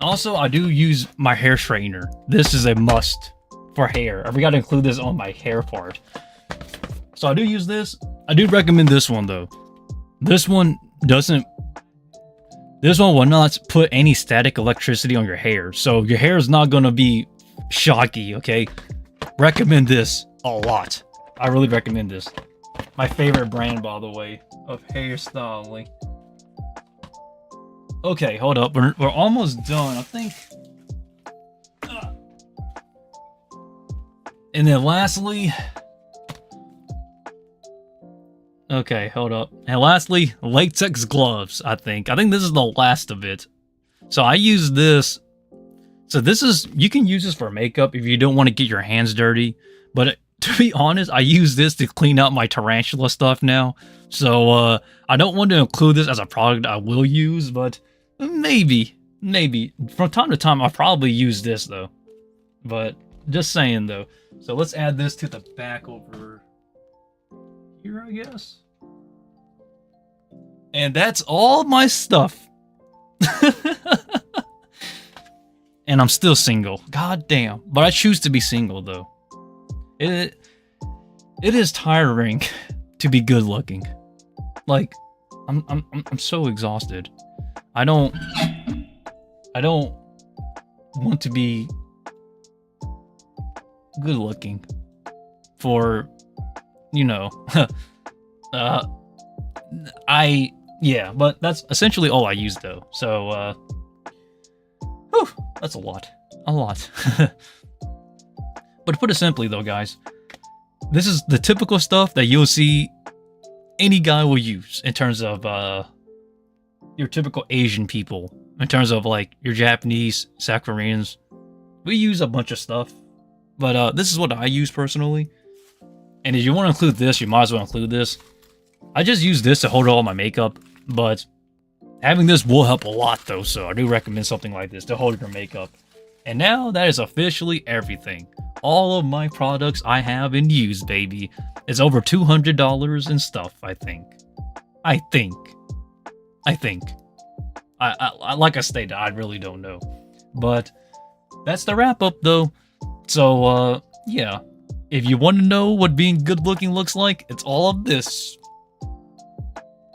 also, I do use my hair straightener. This is a must for hair. I forgot to include this on my hair part. So I do use this. I do recommend this one though. This one will not put any static electricity on your hair. So your hair is not going to be shocky, okay? Recommend this a lot. I really recommend this. My favorite brand, by the way, of hair styling. Okay, hold up. We're almost done, I think. And then lastly, Okay, hold up. And lastly, latex gloves, I think. I think this is the last of it. So I use this. So this is, you can use this for makeup if you don't want to get your hands dirty. But to be honest, I use this to clean out my tarantula stuff now. So I don't want to include this as a product I will use, but maybe. From time to time, I'll probably use this though. But just saying though. So let's add this to the back over here, I guess. And that's all my stuff. And I'm still single. God damn. But I choose to be single though. It is tiring to be good looking. Like I'm so exhausted. I don't want to be good looking for, you know, yeah, but that's essentially all I use though. So whew, that's a lot. But to put it simply though, guys, this is the typical stuff that you'll see any guy will use in terms of your typical Asian people, in terms of like your Japanese, South Koreans. We use a bunch of stuff, but this is what I use personally. And if you want to include this, you might as well include this. I just use this to hold all my makeup, but having this will help a lot though, so I do recommend something like this to hold your makeup. And now that is officially everything. All of my products I have and use, baby. It's over $200 in stuff, I think. I like I stated, I really don't know. But that's the wrap up though. So yeah. If you want to know what being good looking looks like, it's all of this.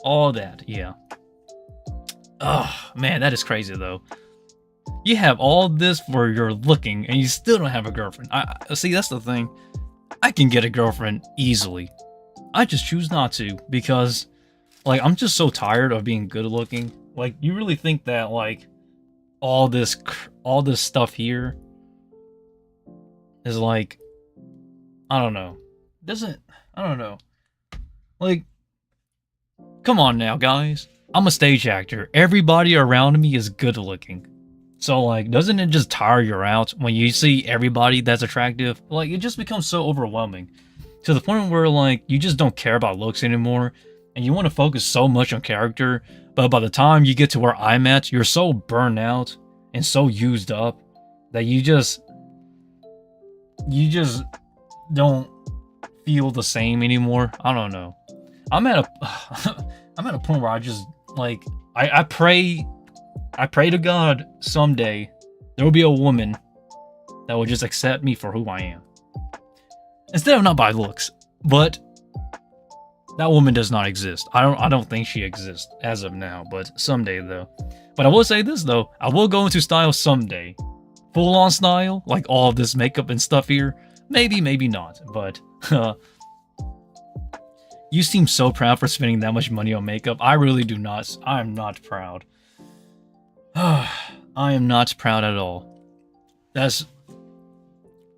All that, yeah. Oh, man, that is crazy though. You have all this for your looking and you still don't have a girlfriend. I see, that's the thing. I can get a girlfriend easily. I just choose not to because like I'm just so tired of being good looking. Like you really think that like all this stuff is like, I don't know. I don't know. Like, come on now, guys. I'm a stage actor. Everybody around me is good looking. So, like, doesn't it just tire you out when you see everybody that's attractive? Like, it just becomes so overwhelming. To the point where, like, you just don't care about looks anymore. And you want to focus so much on character. But by the time you get to where I'm at, you're so burned out and so used up that you just don't feel the same anymore. I don't know. I'm at a point where I just like I pray to God someday there will be a woman that will just accept me for who I am. Instead of not by looks, but that woman does not exist. I don't think she exists as of now, but someday though. But I will say this though, I will go into style someday. Full on style, like all of this makeup and stuff here. Maybe, maybe not, but you seem so proud for spending that much money on makeup. I really do not. I am not proud. I am not proud at all. That's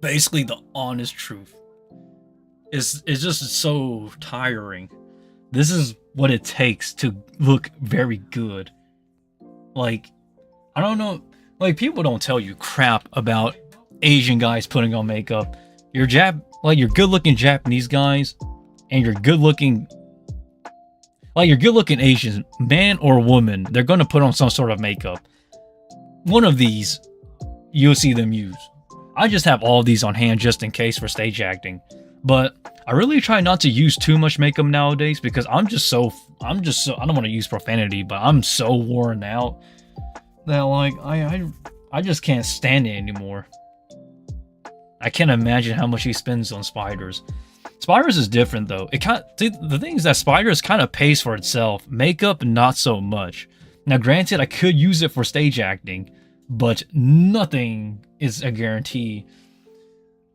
basically the honest truth. It's just so tiring. This is what it takes to look very good. Like, I don't know. Like, people don't tell you crap about Asian guys putting on makeup. Your good-looking Japanese guys and your good-looking Asian man or woman, they're gonna put on some sort of makeup. One of these, you'll see them use. I just have all these on hand just in case for stage acting. But I really try not to use too much makeup nowadays because I don't want to use profanity, but I'm so worn out that like I just can't stand it anymore. I can't imagine how much he spends on spiders. Spiders is different though. The thing is that spiders kind of pays for itself. Makeup, not so much. Now, granted, I could use it for stage acting, but nothing is a guarantee.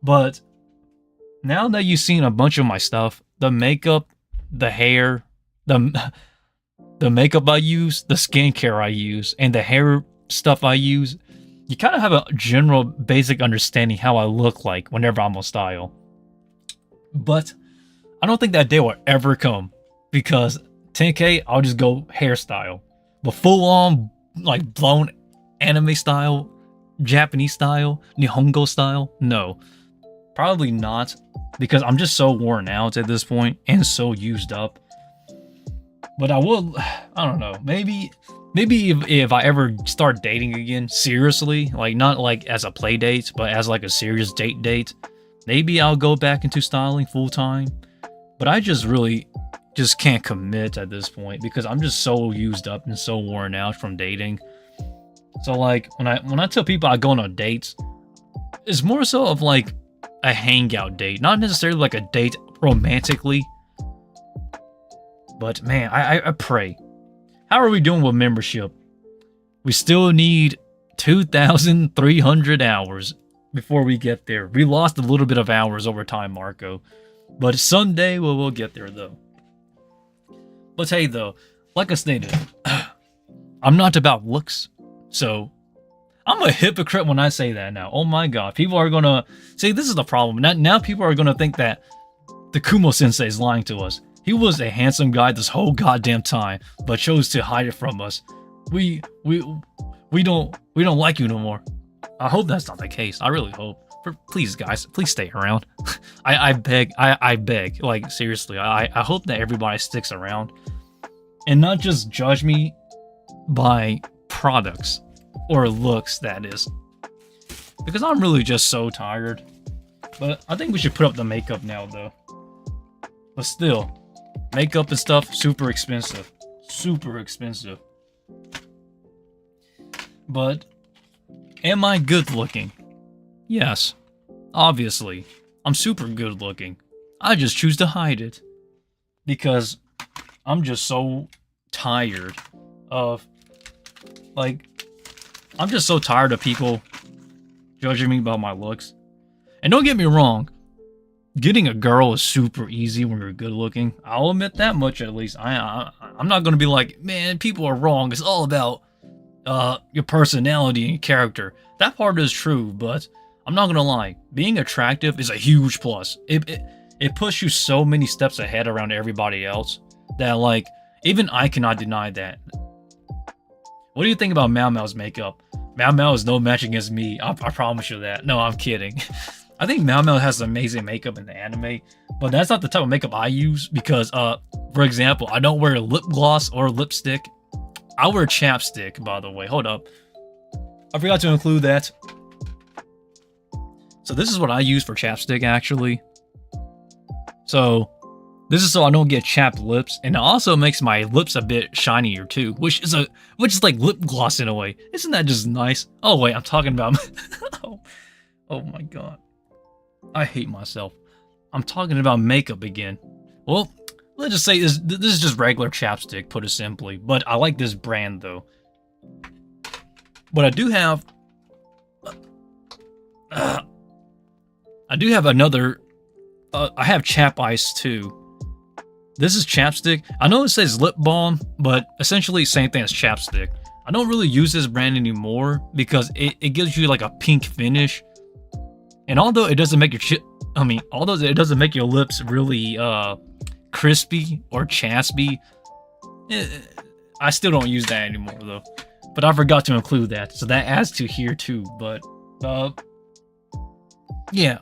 But now that you've seen a bunch of my stuff, the makeup, the hair, the makeup I use, the skincare I use, and the hair stuff I use, you kind of have a general basic understanding how I look like whenever I'm on style. But I don't think that day will ever come because 10K, I'll just go hairstyle. But full on, like blown anime style, Japanese style, Nihongo style, no. Probably not, because I'm just so worn out at this point and so used up. But I don't know, maybe if I ever start dating again, seriously, like not like as a play date, but as like a serious date, maybe I'll go back into styling full time. But I just really just can't commit at this point because I'm just so used up and so worn out from dating. So like when I tell people I go on dates, it's more so of like a hangout date, not necessarily like a date romantically. But man, I pray. How are we doing with membership? We still need 2,300 hours before we get there. We lost a little bit of hours over time, Marco. But someday we'll get there though. But hey though, like I stated, I'm not about looks. So I'm a hypocrite when I say that now. Oh my god. People are gonna see, this is the problem. Now people are gonna think that the Kumo Sensei is lying to us. He was a handsome guy this whole goddamn time, but chose to hide it from us. We don't like you no more. I hope that's not the case. I really hope. Please, guys, please stay around. I beg, like seriously. I hope that everybody sticks around and not just judge me by products or looks, that is, because I'm really just so tired. But I think we should put up the makeup now though. But still, makeup and stuff, super expensive. But am I good looking? Yes, obviously. I'm super good looking. I just choose to hide it because I'm just so tired of, like, I'm just so tired of people judging me about my looks. And don't get me wrong, getting a girl is super easy when you're good looking. I'll admit that much at least. I'm not gonna be like, man, people are wrong. It's all about your personality and your character. That part is true, but I'm not gonna lie. Being attractive is a huge plus. It puts you so many steps ahead around everybody else that, like, even I cannot deny that. What do you think about Mao Mao's makeup? Mao Mao is no match against me. I promise you that. No, I'm kidding. I think Mao Mao has amazing makeup in the anime, but that's not the type of makeup I use because, for example, I don't wear lip gloss or lipstick. I wear chapstick, by the way. Hold up. I forgot to include that. So this is what I use for chapstick, actually. So this is so I don't get chapped lips, and it also makes my lips a bit shinier too, which is like lip gloss in a way. Isn't that just nice? Oh wait, I'm talking about. Oh my god. I hate myself. I'm talking about makeup again. Well, let's just say this is just regular chapstick, put it simply. But I like this brand though. But I do have another. I have Chap Ice too. This is chapstick. I know it says lip balm, but essentially same thing as chapstick. I don't really use this brand anymore because it gives you like a pink finish. And although it doesn't make it doesn't make your lips really crispy or chaspy, I still don't use that anymore though. But I forgot to include that, so that adds to here too. But yeah,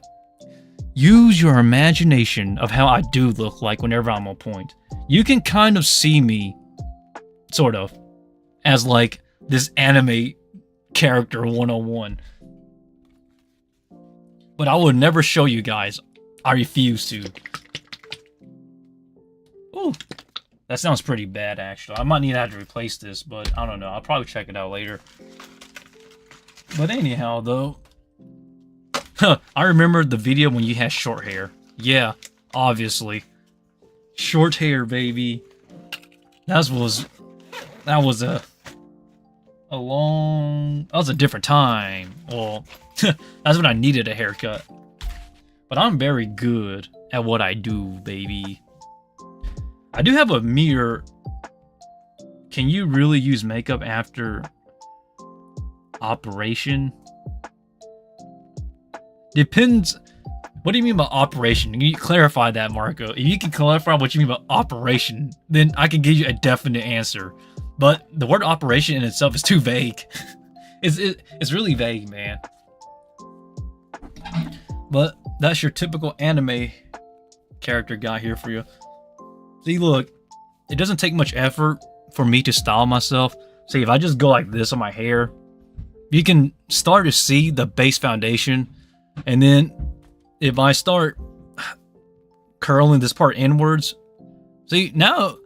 use your imagination of how I do look like whenever I'm on point. You can kind of see me, sort of, as like this anime character 101. But I would never show you guys. I refuse to. Ooh, that sounds pretty bad, actually. I might need to have to replace this, but I don't know. I'll probably check it out later. But anyhow, though. I remember the video when you had short hair. Yeah, obviously. Short hair, baby. That was a different time. Well, that's when I needed a haircut. But I'm very good at what I do, baby. I do have a mirror. Can you really use makeup after operation? Depends. What do you mean by operation? Can you clarify that, Marco? If you can clarify what you mean by operation, then I can give you a definite answer. But the word operation in itself is too vague. It's really vague, man. But that's your typical anime character guy here for you. See, look, it doesn't take much effort for me to style myself. See, if I just go like this on my hair, you can start to see the base foundation. And then if I start curling this part inwards, see, now,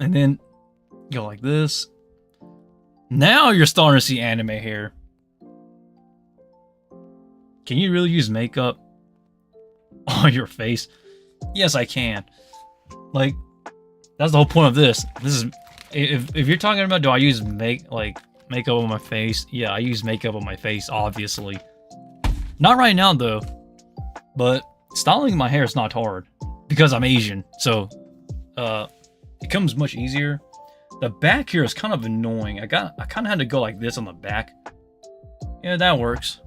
and then go like this. Now you're starting to see anime hair. Can you really use makeup on your face? Yes, I can. Like, that's the whole point of this. This is, if you're talking about, do I use makeup on my face? Yeah, I use makeup on my face, obviously. Not right now though. But styling my hair is not hard because I'm Asian, so it comes much easier. The back here is kind of annoying. I kind of had to go like this on the back. Yeah, that works.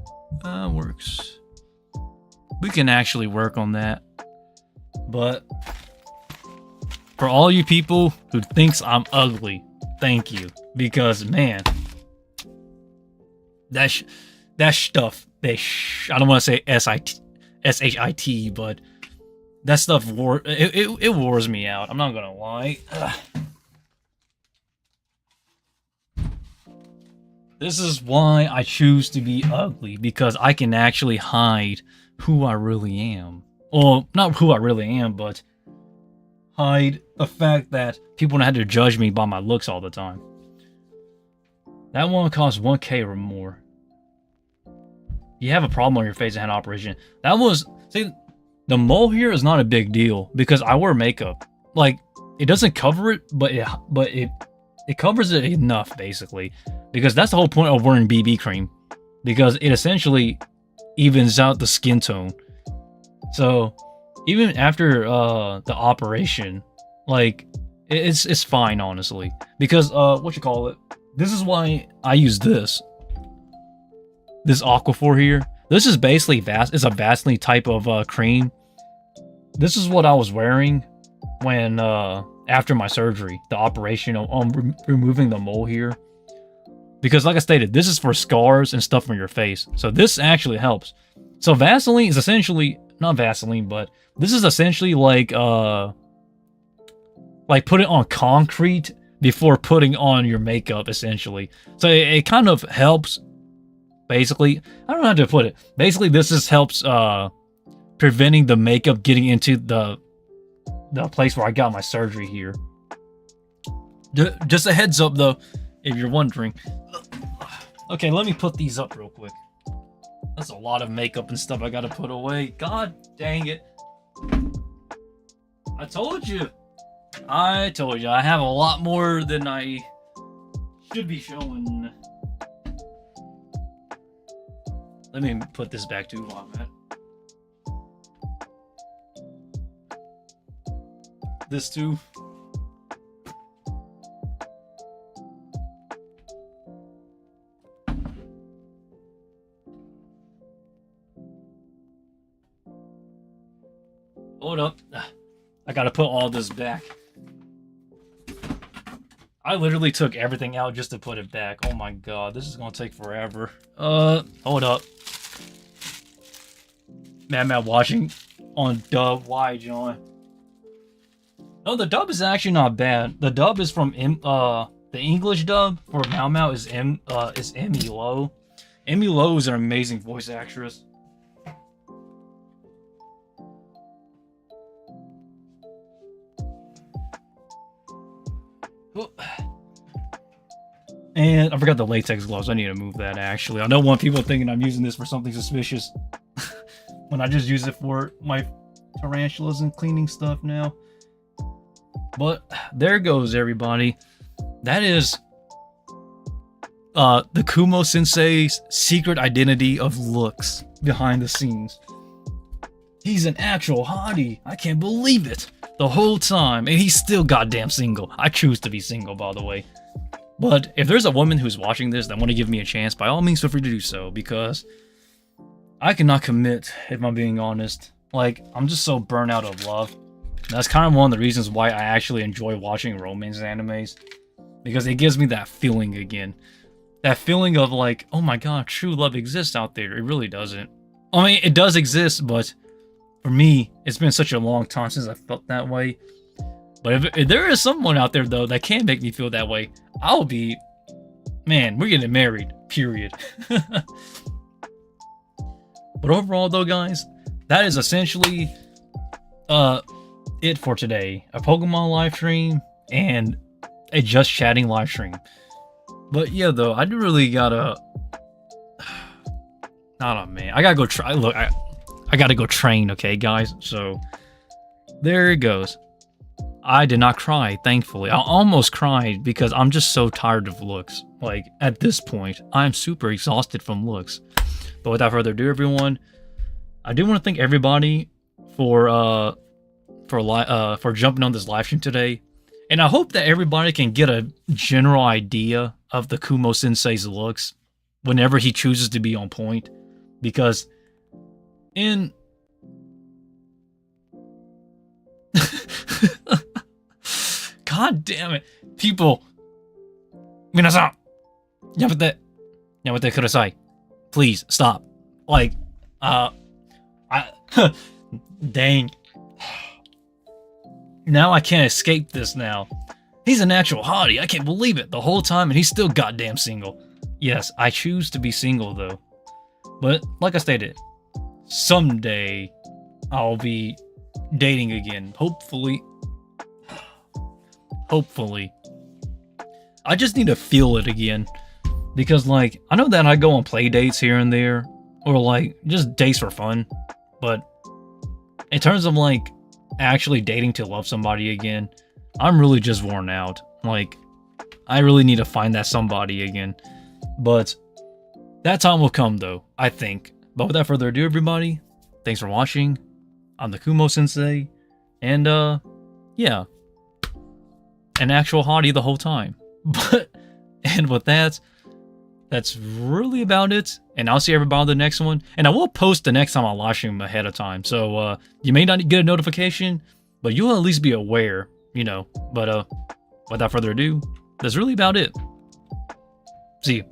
Works. We can actually work on that. But for all you people who thinks I'm ugly, thank you, because man, that stuff. I don't want to say SHIT, but that stuff it wars me out. I'm not gonna lie. Ugh. This is why I choose to be ugly, because I can actually hide who I really am. Well, not who I really am, but hide the fact that people don't have to judge me by my looks all the time. That one costs 1K or more. You have a problem on your face and had an operation. That was, see, the mole here is not a big deal because I wear makeup. Like, it doesn't cover it, but it covers it enough, basically. Because that's the whole point of wearing BB cream. Because it essentially evens out the skin tone. So, even after the operation, like, it's fine, honestly. Because, this is why I use this. This Aquaphor here. This is basically it's a Vaseline type of cream. This is what I was wearing when after my surgery, the operation on removing the mole here. Because like I stated, this is for scars and stuff from your face. So this actually helps. So Vaseline is essentially, not Vaseline, but this is essentially like put it on concrete before putting on your makeup, essentially. So it kind of helps. Basically, I don't know how to put it. Basically, this just helps preventing the makeup getting into the place where I got my surgery here. Just a heads up, though, if you're wondering. Okay, let me put these up real quick. That's a lot of makeup and stuff I gotta put away. God dang it. I told you. I have a lot more than I should be showing. Let me put this back too while I'm at. This too. Hold up. I gotta put all this back. I literally took everything out just to put it back. Oh my god, this is gonna take forever. Hold up. Mad watching on dub. Why, John? No, the dub is actually not bad. The dub is from the English dub for Mao Mao is Emmy Lowe. Emmy Lowe is an amazing voice actress. And I forgot the latex gloves. I need to move that, actually. I don't want people thinking I'm using this for something suspicious. When I just use it for my tarantulas and cleaning stuff now. But there goes, everybody. That is the Kumo Sensei's secret identity of looks behind the scenes. He's an actual hottie. I can't believe it. The whole time. And he's still goddamn single. I choose to be single, by the way. But if there's a woman who's watching this that want to give me a chance, by all means feel free to do so, because I cannot commit, if I'm being honest. Like, I'm just so burnt out of love. That's kind of one of the reasons why I actually enjoy watching romance animes. Because it gives me that feeling again. That feeling of like, oh my god, true love exists out there. It really doesn't. I mean, it does exist, but for me, it's been such a long time since I felt that way. But if there is someone out there, though, that can make me feel that way, I'll be... Man, we're getting married. Period. But overall, though, guys, that is essentially it for today. A Pokemon live stream and a Just Chatting live stream. But yeah, though, I do really gotta... Not a man. I gotta go try... Look, I gotta go train, okay, guys? So, there it goes. I did not cry, thankfully. I almost cried because I'm just so tired of looks. Like, at this point, I'm super exhausted from looks. But without further ado, everyone, I do want to thank everybody for jumping on this live stream today. And I hope that everybody can get a general idea of the Kumo Sensei's looks whenever he chooses to be on point. Because in... God damn it. People. Minasan. Yamete kudasai. Please, stop. Like, dang. Now I can't escape this now. He's an actual hottie. I can't believe it. The whole time, and he's still goddamn single. Yes, I choose to be single, though. But, like I stated, someday I'll be dating again. Hopefully. Hopefully. I just need to feel it again. Because, like, I know that I go on play dates here and there. Or, like, just dates for fun. But in terms of, like, actually dating to love somebody again, I'm really just worn out. Like, I really need to find that somebody again. But that time will come, though, I think. But without further ado, everybody, thanks for watching. I'm the Kumo Sensei. And, yeah. An actual hottie the whole time. But, and with that, that's really about it. And I'll see everybody on the next one. And I will post the next time I live stream ahead of time. So, you may not get a notification, but you'll at least be aware, you know. But, without further ado, that's really about it. See you.